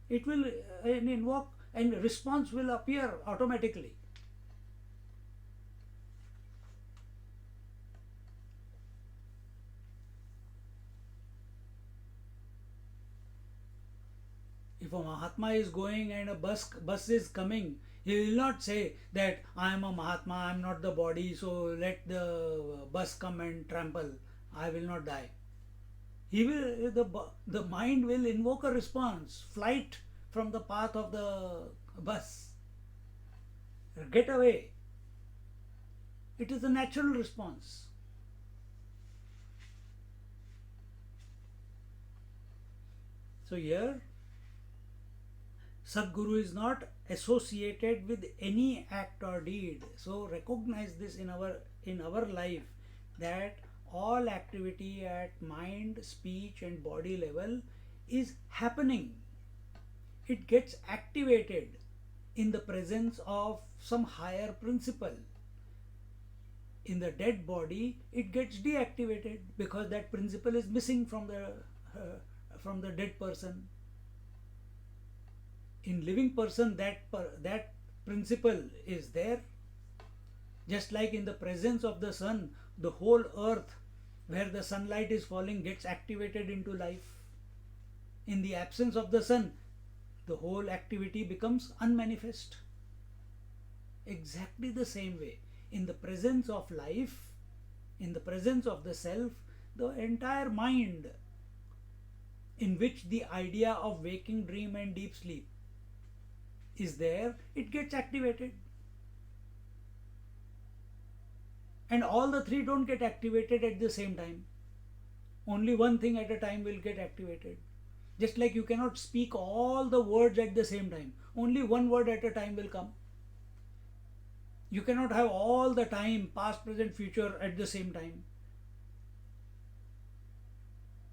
It will invoke, and response will appear automatically. If a Mahatma is going and a bus is coming, he will not say that I am a Mahatma, I am not the body, so let the bus come and trample, I will not die. He will, the mind will invoke a response, flight from the path of the bus. Get away. It is a natural response. So here, Sadguru is not associated with any act or deed. So recognize this in our life, that all activity at mind, speech and body level is happening. It gets activated in the presence of some higher principle. In the dead body, it gets deactivated because that principle is missing from the dead person. In living person, that principle is there. Just like in the presence of the sun, the whole earth where the sunlight is falling gets activated into life. In the absence of the sun, the whole activity becomes unmanifest. Exactly the same way, in the presence of life, in the presence of the self, the entire mind, in which the idea of waking dream and deep sleep is there, it gets activated. And all the three don't get activated at the same time. Only one thing at a time will get activated. Just like you cannot speak all the words at the same time. Only one word at a time will come. You cannot have all the time, past, present, future at the same time.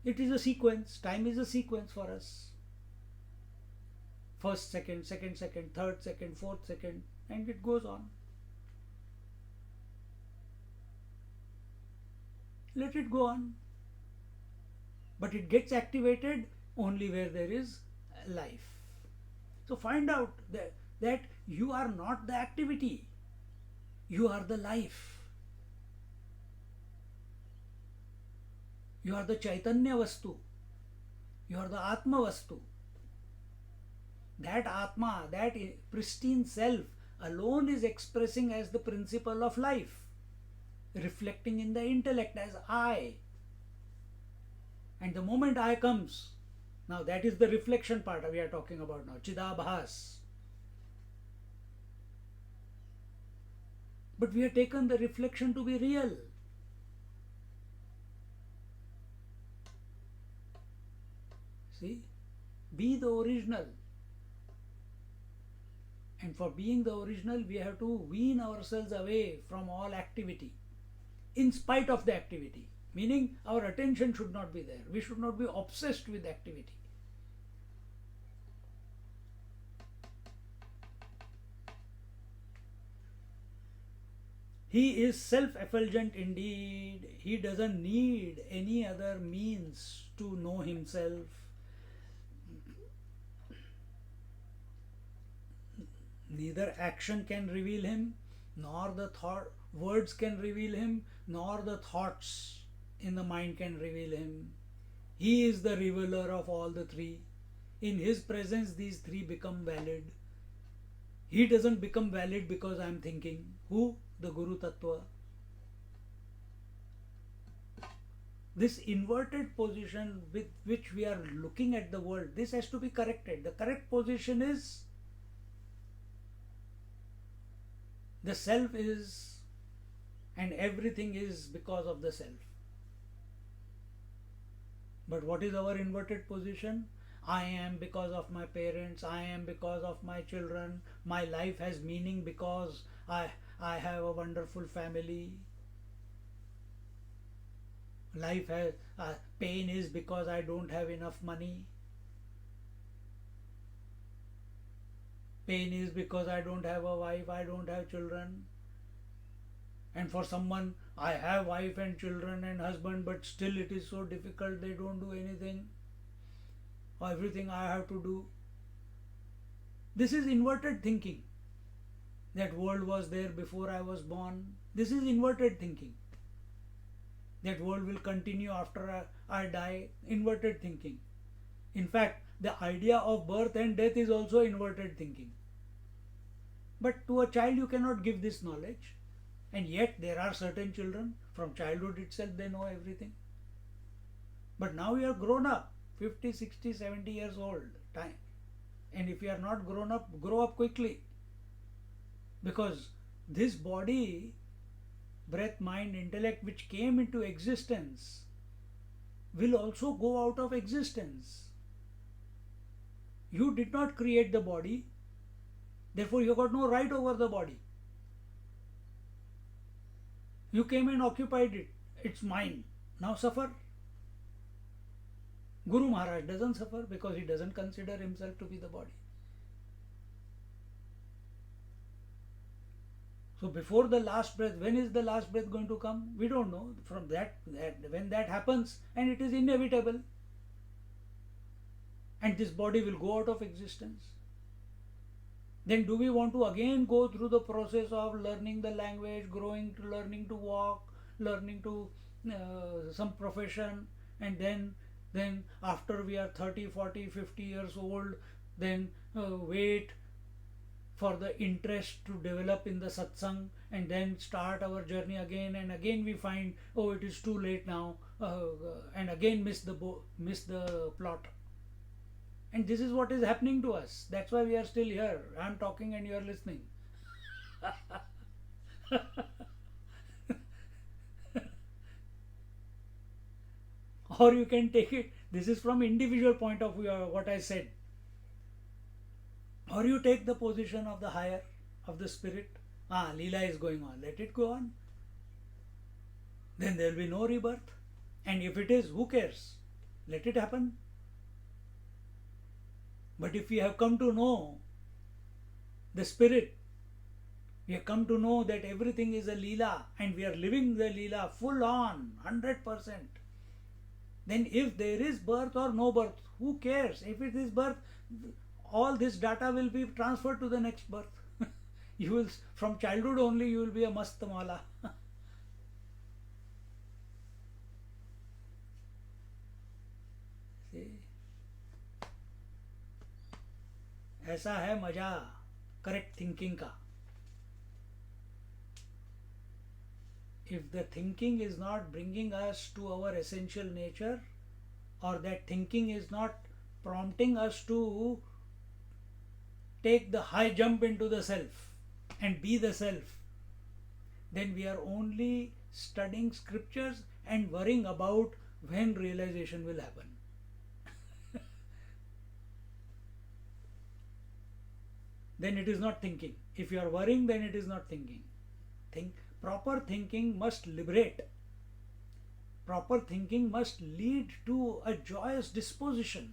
It is a sequence. Time is a sequence for us. First second, second second, third second, fourth second, and it goes on. Let it go on. But it gets activated only where there is life. So find out that you are not the activity. You are the life. You are the Chaitanya Vastu. You are the Atma Vastu. That Atma, that pristine self alone is expressing as the principle of life, reflecting in the intellect as I. And the moment I comes, now that is the reflection part we are talking about now, Chidabhas. But we have taken the reflection to be real. See, be the original. And for being the original, we have to wean ourselves away from all activity, in spite of the activity. Meaning, our attention should not be there. We should not be obsessed with activity. He is self-effulgent indeed. He doesn't need any other means to know himself. Neither action can reveal him, nor the words can reveal him, nor the thoughts in the mind can reveal him. He is the revealer of all the three. In his presence, these three become valid. He doesn't become valid because I am thinking. Who? The Guru Tattva. This inverted position with which we are looking at the world, this has to be corrected. The correct position is the self is and everything is because of the self. But what is our inverted position? I am because of my parents, I am because of my children, my life has meaning because I have a wonderful family. Life has pain is because I don't have enough money. Pain is because I don't have a wife, I don't have children. And for someone, I have wife and children and husband, but still it is so difficult, they don't do anything. Or everything I have to do. This is inverted thinking. That world was there before I was born. This is inverted thinking. That world will continue after I die. Inverted thinking. In fact, the idea of birth and death is also inverted thinking. But to a child you cannot give this knowledge. And yet there are certain children, from childhood itself they know everything. But now you are grown up, 50, 60, 70 years old. Time. And if you are not grown up, grow up quickly. Because this body, breath, mind, intellect, which came into existence, will also go out of existence. You did not create the body, therefore you got no right over the body. You came and occupied it. It's mine. Now suffer. Guru Maharaj doesn't suffer because he doesn't consider himself to be the body. So before the last breath, when is the last breath going to come? We don't know. From that when that happens, and it is inevitable, and this body will go out of existence. Then do we want to again go through the process of learning the language, learning to walk, learning to some profession, and then after we are 30, 40, 50 years old, then wait for the interest to develop in the satsang, and then start our journey again, and again we find, oh, it is too late now, and again miss the plot. And this is what is happening to us. That's why we are still here. I am talking and you are listening. Or you can take it, this is from individual point of view, what I said. Or you take the position of the higher, of the spirit. Leela is going on, let it go on. Then there will be no rebirth. And if it is, who cares? Let it happen. But if we have come to know the spirit, we have come to know that everything is a Leela and we are living the Leela full on, 100%. Then if there is birth or no birth, who cares? If it is birth, all this data will be transferred to the next birth. You will, from childhood only, you will be a Mastamala. See? ऐसा है मजा correct thinking का. If the thinking is not bringing us to our essential nature, or that thinking is not prompting us to take the high jump into the self and be the self, then we are only studying scriptures and worrying about when realization will happen. then it is not thinking. If you are worrying, then it is not thinking. Proper thinking must liberate. Proper thinking must lead to a joyous disposition.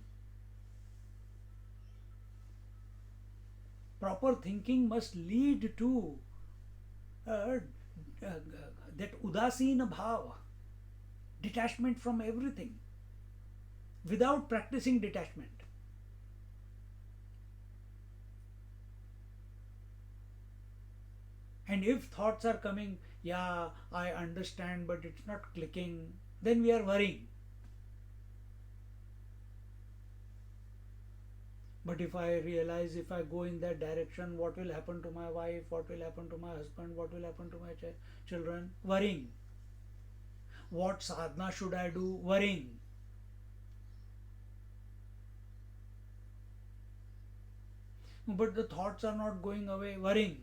Proper thinking must lead to that udasina bhava, detachment from everything, without practicing detachment. And if thoughts are coming, yeah, I understand, but it's not clicking, then we are worrying. But if I realize, if I go in that direction, what will happen to my wife, what will happen to my husband, what will happen to my children? Worrying. What sadhana should I do? Worrying. But the thoughts are not going away, worrying.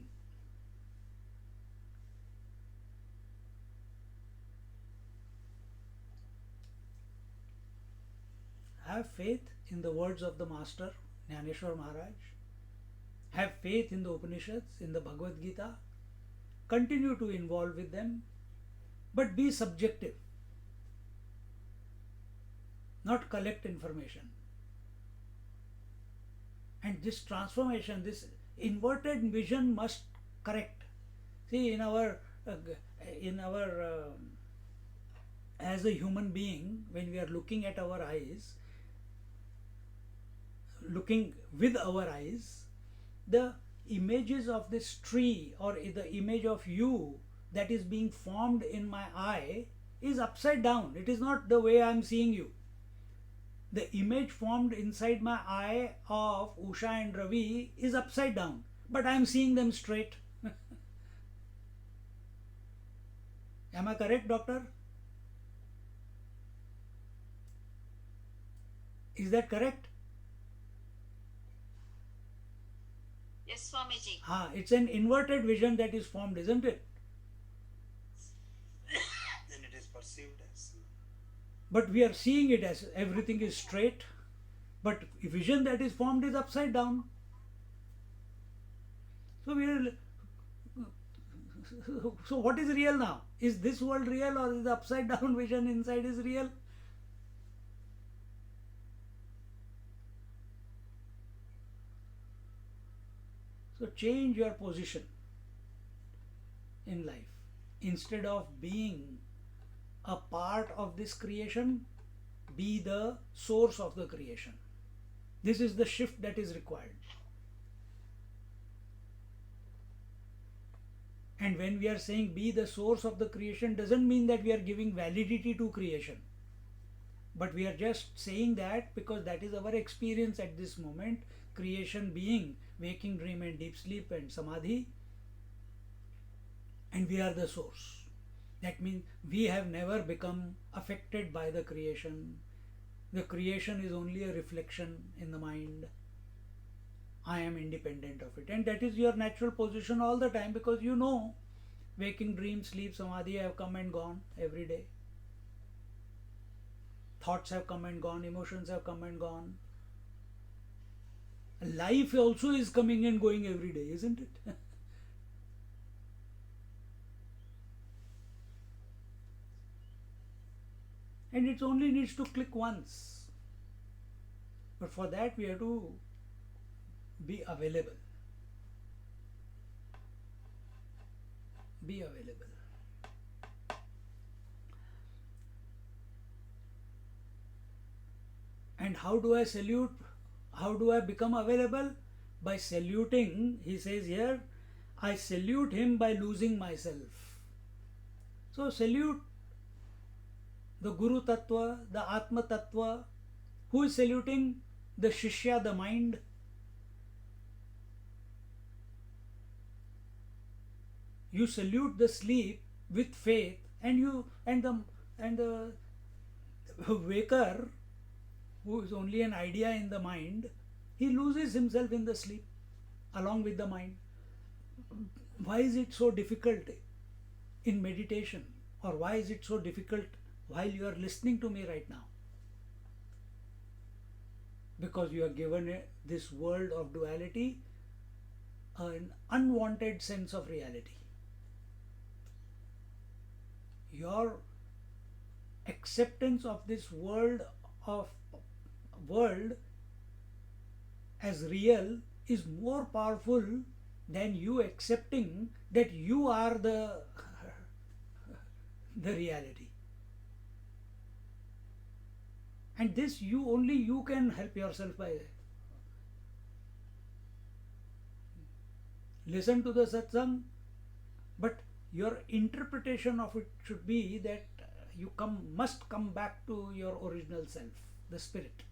Have faith in the words of the Master, Jnaneshwar Maharaj. Have faith in the Upanishads, in the Bhagavad Gita. Continue to involve with them, but be subjective. Not collect information. And this transformation, this inverted vision must correct. See, in our as a human being, when we are looking at our eyes, looking with our eyes, the images of this tree or the image of you that is being formed in my eye is upside down. It is not the way I am seeing you. The image formed inside my eye of Usha and Ravi is upside down, but I am seeing them straight. Am I correct, doctor? Is that correct? Yes, Swamiji. It's an inverted vision that is formed, isn't it? Then it is perceived as. But we are seeing it as everything is straight, but vision that is formed is upside down. So what is real now? Is this world real, or is the upside down vision inside is real? So change your position in life. Instead of being a part of this creation, be the source of the creation. This is the shift that is required. And when we are saying be the source of the creation, doesn't mean that we are giving validity to creation. But we are just saying that because that is our experience at this moment, creation being waking dream and deep sleep and samadhi, and we are the source. That means we have never become affected by the creation. The creation is only a reflection in the mind. I am independent of it. And that is your natural position all the time, because you know waking dream, sleep, samadhi have come and gone every day. Thoughts have come and gone, emotions have come and gone. Life also is coming and going every day, isn't it? And it only needs to click once. But for that we have to be available. Be available. And how do I salute? How do I become available? By saluting, he says here, I salute him by losing myself. So salute the Guru Tattva, the Atma Tattva. Who is saluting? The Shishya, the mind. You salute the sleep with faith, and the waker, who is only an idea in the mind, he loses himself in the sleep along with the mind. Why is it so difficult in meditation, or why is it so difficult while you are listening to me right now? Because you are given this world of duality, an unwanted sense of reality. Your acceptance of this world as real is more powerful than you accepting that you are the the reality. And this you can help yourself by listen to the satsang, but your interpretation of it should be that you must come back to your original self, the spirit,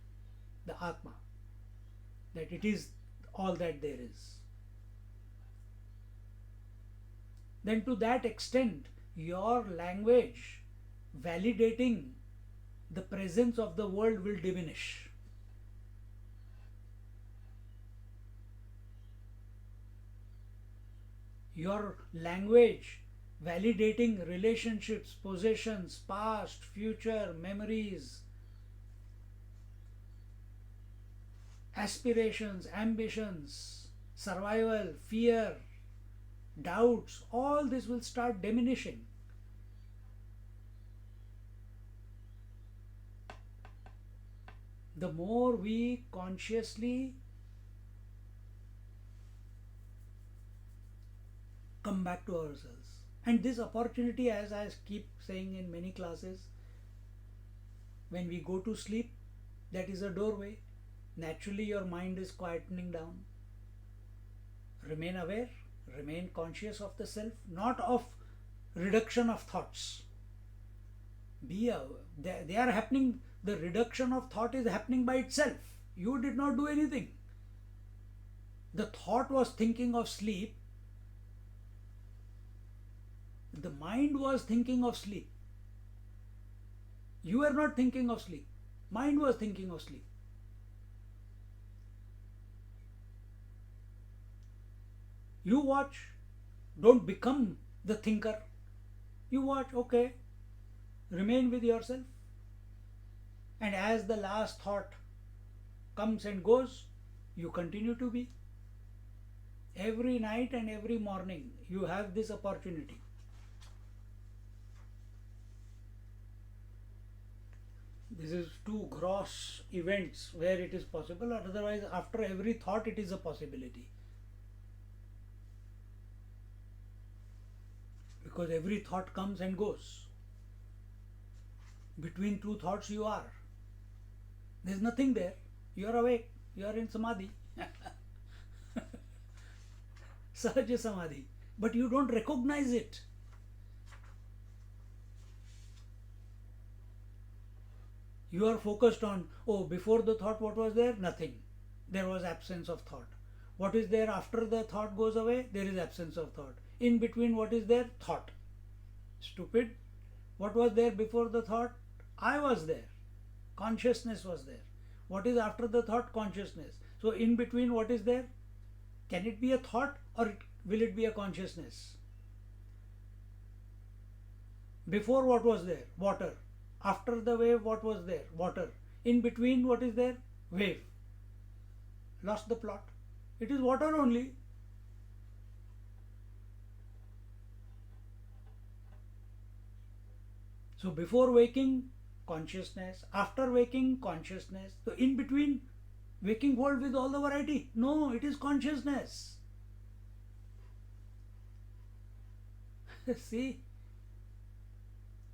the Atma, that it is all that there is. Then to that extent, your language validating the presence of the world will diminish. Your language validating relationships, possessions, past, future, memories, aspirations, ambitions, survival, fear, doubts, all this will start diminishing. The more we consciously come back to ourselves. And this opportunity, as I keep saying in many classes, when we go to sleep, that is a doorway. Naturally, your mind is quietening down. Remain aware, remain conscious of the self, not of reduction of thoughts. They are happening, the reduction of thought is happening by itself. You did not do anything. The thought was thinking of sleep. The mind was thinking of sleep. You were not thinking of sleep. Mind was thinking of sleep. You watch. Don't become the thinker. You watch, okay. Remain with yourself. And as the last thought comes and goes, you continue to be. Every night and every morning, you have this opportunity. This is two gross events where it is possible. Otherwise, after every thought, it is a possibility. Because every thought comes and goes. Between two thoughts, you are. There is nothing there. You are awake. You are in samadhi. Sahaja samadhi. But you don't recognize it. You are focused on, oh, before the thought, what was there? Nothing. There was absence of thought. What is there after the thought goes away? There is absence of thought. In between, what is there? Thought. Stupid. What was there before the thought? I was there. Consciousness was there. What is after the thought? Consciousness. So in between, what is there? Can it be a thought or will it be a consciousness? Before, what was there? Water. After the wave, what was there? Water. In between, what is there? Wave. Lost the plot. It is water only. So before waking, consciousness. After waking, consciousness. So in between, waking world with all the variety. No, it is consciousness. See?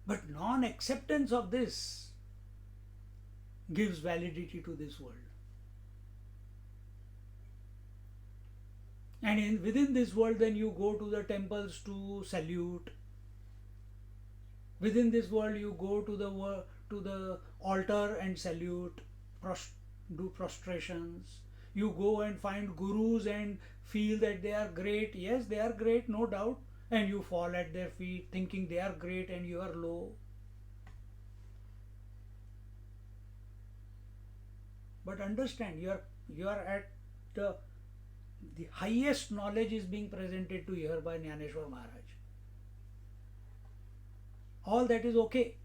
But non-acceptance of this gives validity to this world. And within this world, then you go to the temples to salute. Within this world, you go to the altar and salute, do prostrations. You go and find gurus and feel that they are great. Yes, they are great, no doubt. And you fall at their feet thinking they are great and you are low. But understand, you are at the highest knowledge is being presented to you here by Jnaneshwar Maharaj. All that is okay.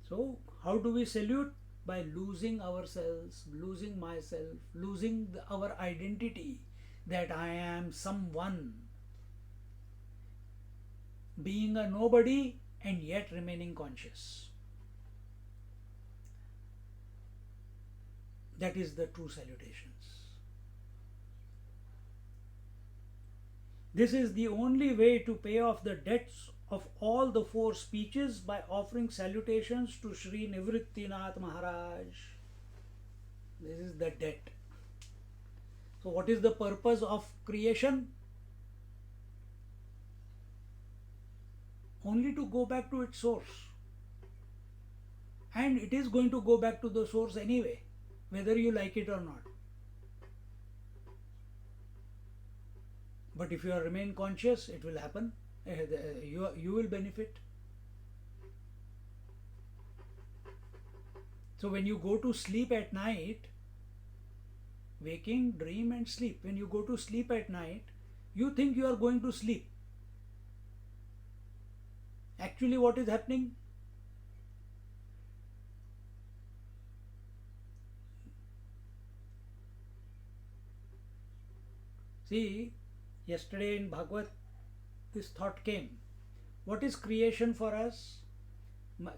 So, how do we salute? By losing ourselves, losing myself, losing our identity that I am someone, being a nobody and yet remaining conscious. That is the true salutations. This is the only way to pay off the debts of all the four speeches by offering salutations to Sri Nivrittinath Maharaj. This is the debt. So, what is the purpose of creation? Only to go back to its source. And it is going to go back to the source anyway, whether you like it or not. But if you remain conscious, it will happen. You will benefit. So when you go to sleep at night, waking, dream and sleep. When you go to sleep at night, you think you are going to sleep. Actually, what is happening? See, yesterday in Bhagavad, this thought came. What is creation for us?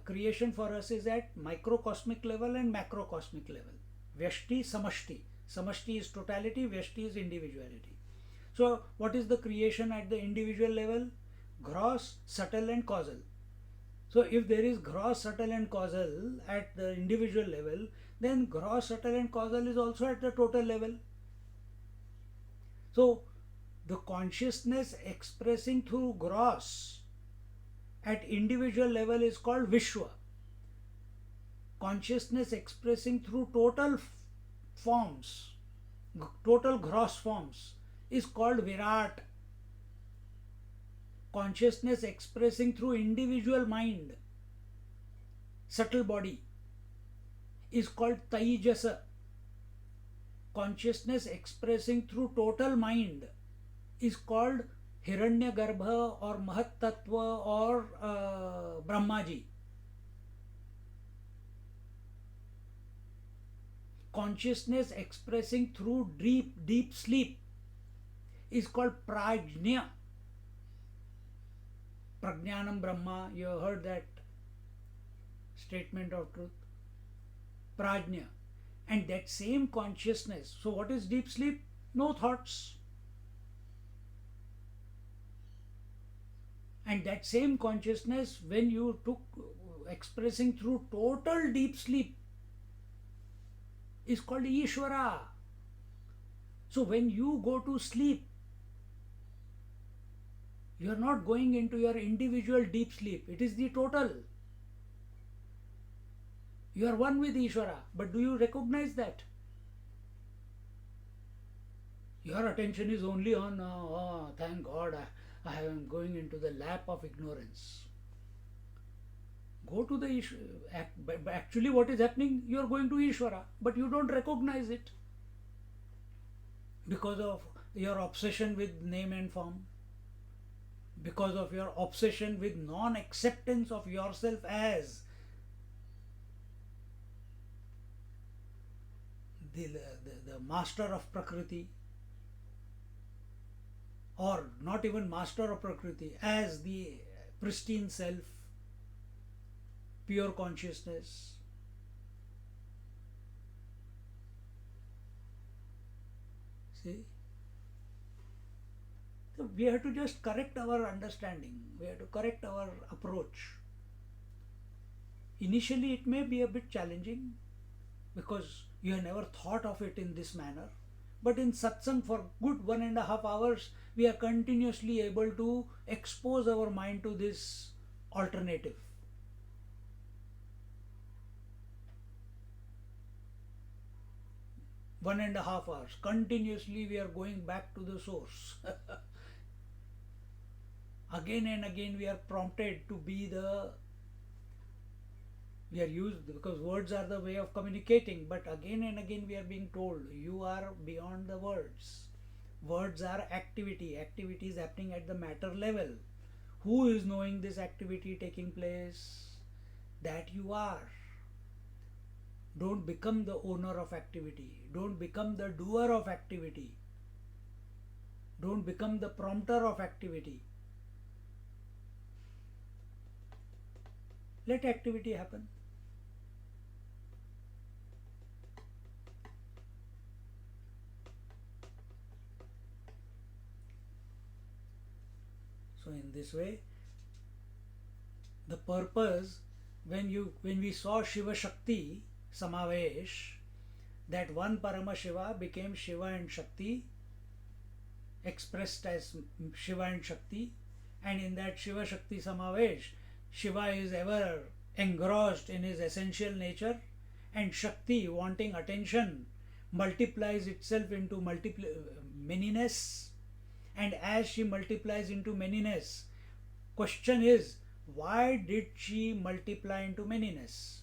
Creation for us is at microcosmic level and macrocosmic level. Vyashti, Samashti. Samashti is totality, Vyashti is individuality. So, what is the creation at the individual level? Gross, subtle and causal. So, if there is gross, subtle and causal at the individual level, then gross, subtle and causal is also at the total level. So, the consciousness expressing through gross at individual level is called Vishwa. Consciousness expressing through total forms, total gross forms, is called Virat. Consciousness expressing through individual mind, subtle body, is called Taijasa. Consciousness expressing through total mind is called Hiranyagarbha or Mahattattva or Brahmaji. Consciousness expressing through deep sleep is called Prajna. Prajnanam Brahma, you have heard that statement of truth. Prajna. And that same consciousness. So, what is deep sleep? No thoughts. And that same consciousness, when you took expressing through total deep sleep, is called Ishvara. So, when you go to sleep, you are not going into your individual deep sleep. It is the total. You are one with Ishvara. But do you recognize that? Your attention is only on, oh, thank God, I am going into the lap of ignorance. Go to the Ishvara. Actually, what is happening? You are going to Ishvara, but you don't recognize it because of your obsession with name and form, because of your obsession with non-acceptance of yourself as the master of Prakriti, or not even master of Prakriti, as the pristine self, pure consciousness. See? So we have to just correct our understanding. We have to correct our approach. Initially it may be a bit challenging because you have never thought of it in this manner. But in satsang for good 1.5 hours, we are continuously able to expose our mind to this alternative. One and a half hours. Continuously we are going back to the source. Again and again we are prompted to be we are used, because words are the way of communicating, but again and again we are being told, you are beyond the words. Words are activity. Activity is happening at the matter level. Who is knowing this activity taking place? that you are. Don't become the owner of activity. Don't become the doer of activity. Don't become the prompter of activity. Let activity happen. So in this way, the purpose, when we saw Shiva Shakti Samavesh, that one Parama Shiva became Shiva and Shakti, expressed as Shiva and Shakti, and in that Shiva Shakti Samavesh, Shiva is ever engrossed in his essential nature, and Shakti, wanting attention, multiplies itself into manyness, and as she multiplies into manyness, question is, why did she multiply into manyness?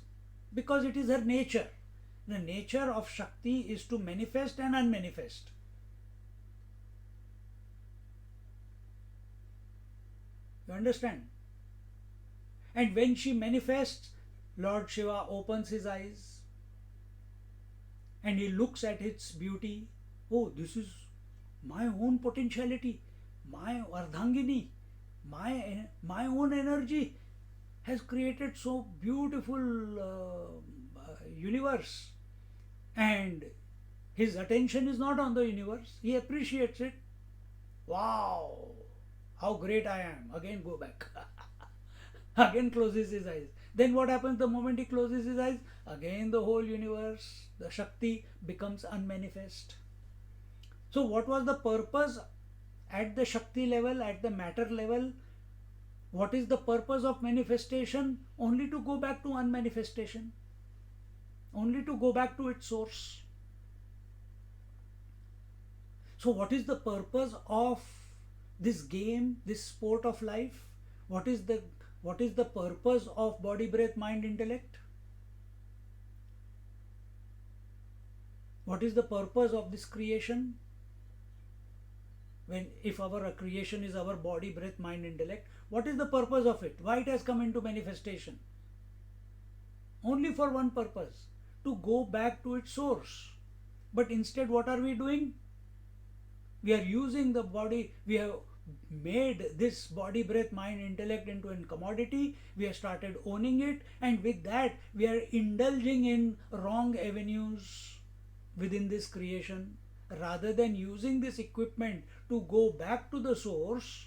Because it is her nature. The nature of Shakti is to manifest and unmanifest. You understand? And when she manifests, Lord Shiva opens his eyes and he looks at its beauty. Oh, this is my own potentiality, my Ardhangini, my own energy has created so beautiful universe. And his attention is not on the universe. He appreciates it. Wow, how great I am. Again go back. Again closes his eyes. Then what happens the moment he closes his eyes? Again the whole universe, the Shakti becomes unmanifest. So what was the purpose at the Shakti level, at the matter level? What is the purpose of manifestation? Only to go back to unmanifestation. Only to go back to its source. So what is the purpose of this game, this sport of life? What is the purpose of body, breath, mind, intellect? What is the purpose of this creation? If our creation is our body, breath, mind, intellect, what is the purpose of it? Why it has come into manifestation? Only for one purpose, to go back to its source. But instead what are we doing? We are using the body, we have made this body, breath, mind, intellect into a commodity. We have started owning it, and with that we are indulging in wrong avenues within this creation. Rather than using this equipment to go back to the source,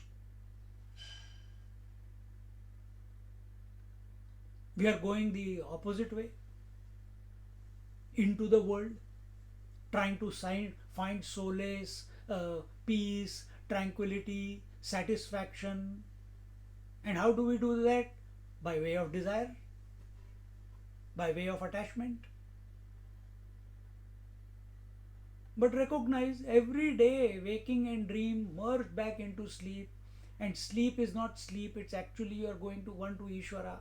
we are going the opposite way into the world, trying to find solace, peace, tranquility, satisfaction. And how do we do that? By way of desire, by way of attachment. But recognize, every day waking and dream merge back into sleep, and sleep is not sleep, it's actually you are going to one to Ishvara.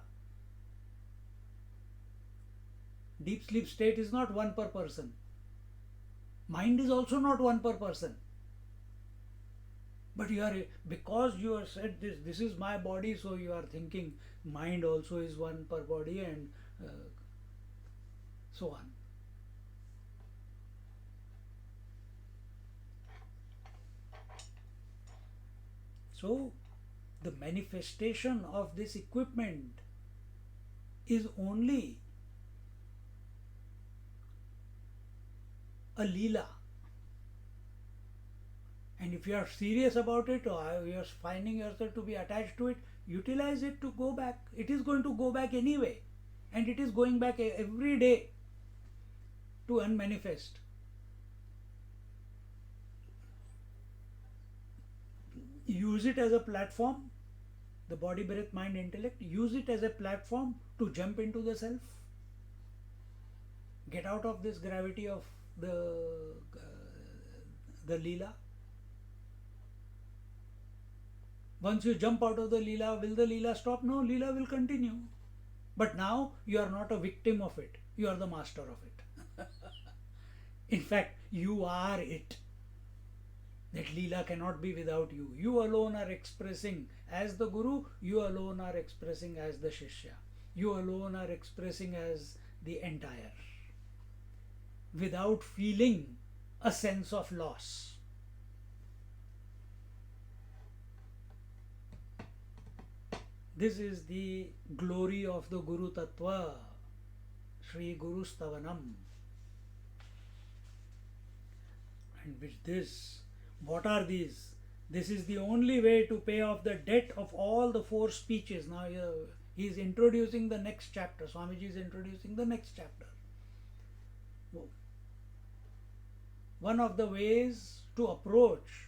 Deep sleep state is not one per person. Mind is also not one per person. But because you are said this is my body, so you are thinking mind also is one per body, and so on. So the manifestation of this equipment is only a Leela. And if you are serious about it, or you are finding yourself to be attached to it, utilize it to go back. It is going to go back anyway. And it is going back every day to unmanifest. Use it as a platform, the body, breath, mind, intellect. Use it as a platform to jump into the self. Get out of this gravity of the Leela. Once you jump out of the Leela, will the Leela stop? No, Leela will continue. But now you are not a victim of it. You are the master of it. In fact, you are it. That Leela cannot be without you. You alone are expressing as the Guru, you alone are expressing as the Shishya. you alone are expressing as the entire, without feeling a sense of loss. This is the glory of the Guru Tattva, Sri Guru Stavanam. And with this, what are these? This is the only way to pay off the debt of all the four speeches. Now he is introducing the next chapter. Swamiji is introducing the next chapter. One of the ways to approach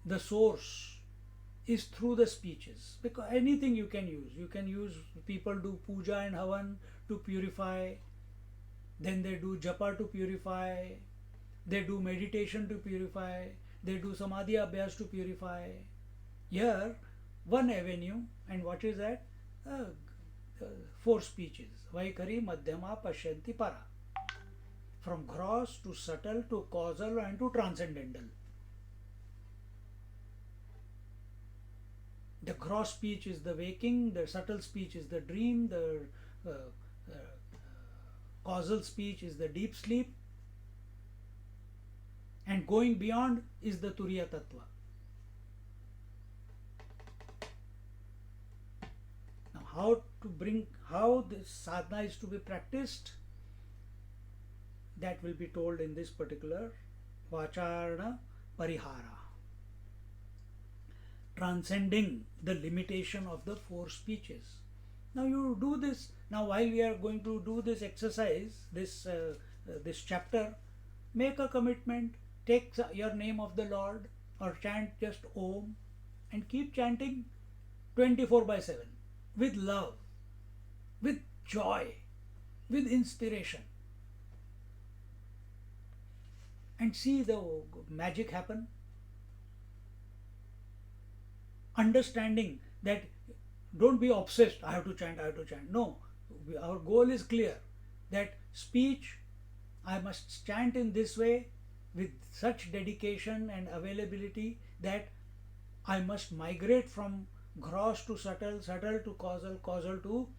the source is through the speeches, because anything you can use. People do puja and havan to purify, then they do japa to purify, they do meditation to purify, they do samadhi abhyas to purify. Here one avenue, and what is that? Four speeches: Vaikari, Madhyama, Pashyanti, Para. From gross to subtle to causal and to transcendental. The gross speech is the waking, the subtle speech is the dream, the causal speech is the deep sleep, and going beyond is the Turiya Tattva. Now how this sadhana is to be practiced, that will be told in this particular Vacharana Parihara. Transcending the limitation of the four speeches. Now you do this. Now while we are going to do this exercise, this chapter, make a commitment. Take your name of the Lord or chant just Om and keep chanting 24/7 with love, with joy, with inspiration, and see the magic happen. Understanding that don't be obsessed, I have to chant. No, our goal is clear, that speech, I must chant in this way with such dedication and availability that I must migrate from gross to subtle, subtle to causal, causal to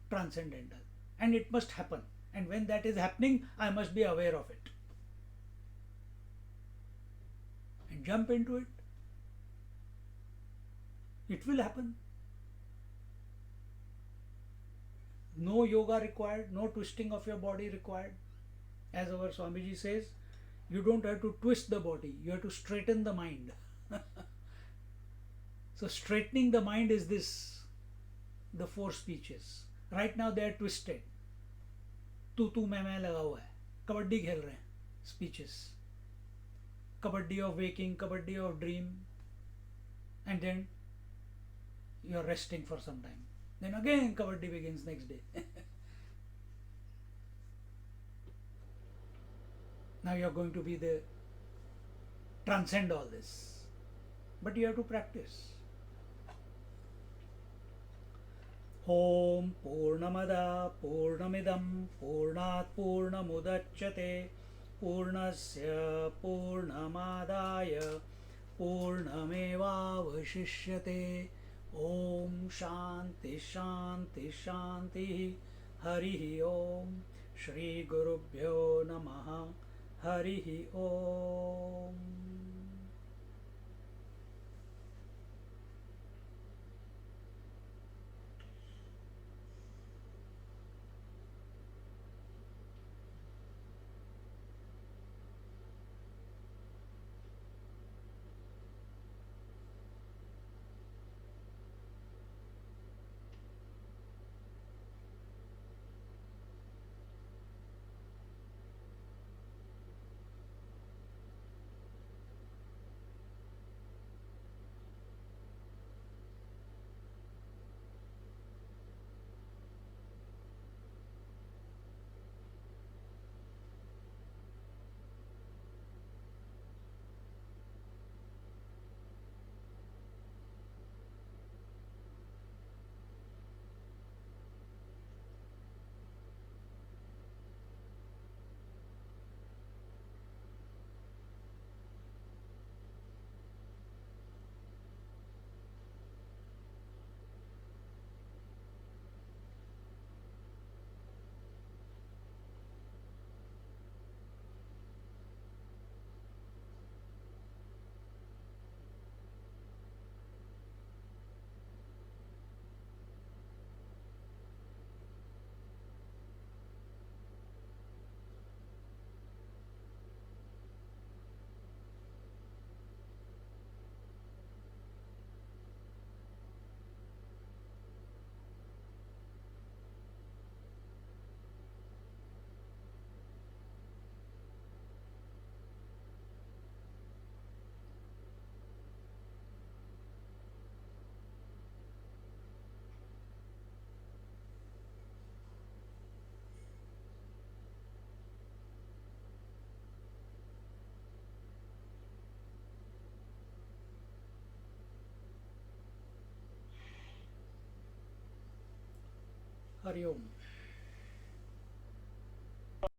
transcendental. And it must happen. And when that is happening, I must be aware of it. And jump into it. It will happen. No yoga required, no twisting of your body required. As our Swamiji says, you don't have to twist the body, you have to straighten the mind. So straightening the mind is this, the four speeches. Right now they are twisted. तू मैं लगा हुआ है, कबड्डी खेल रहे हैं, speeches. Kabaddi of waking, kabaddi of dream, and then you are resting for some time. Then again kabaddi begins next day. Now you are going to be the transcend all this, but you have to practice. Om Purnamada Purnamidam Purnat Purnamudachyate Purnasya Purnamadaya Purnamevavashishyate. Om Shanti Shanti Shanti. Harihi Om. Shri Gurubhyo Namaha. Harihi Om. Hariom.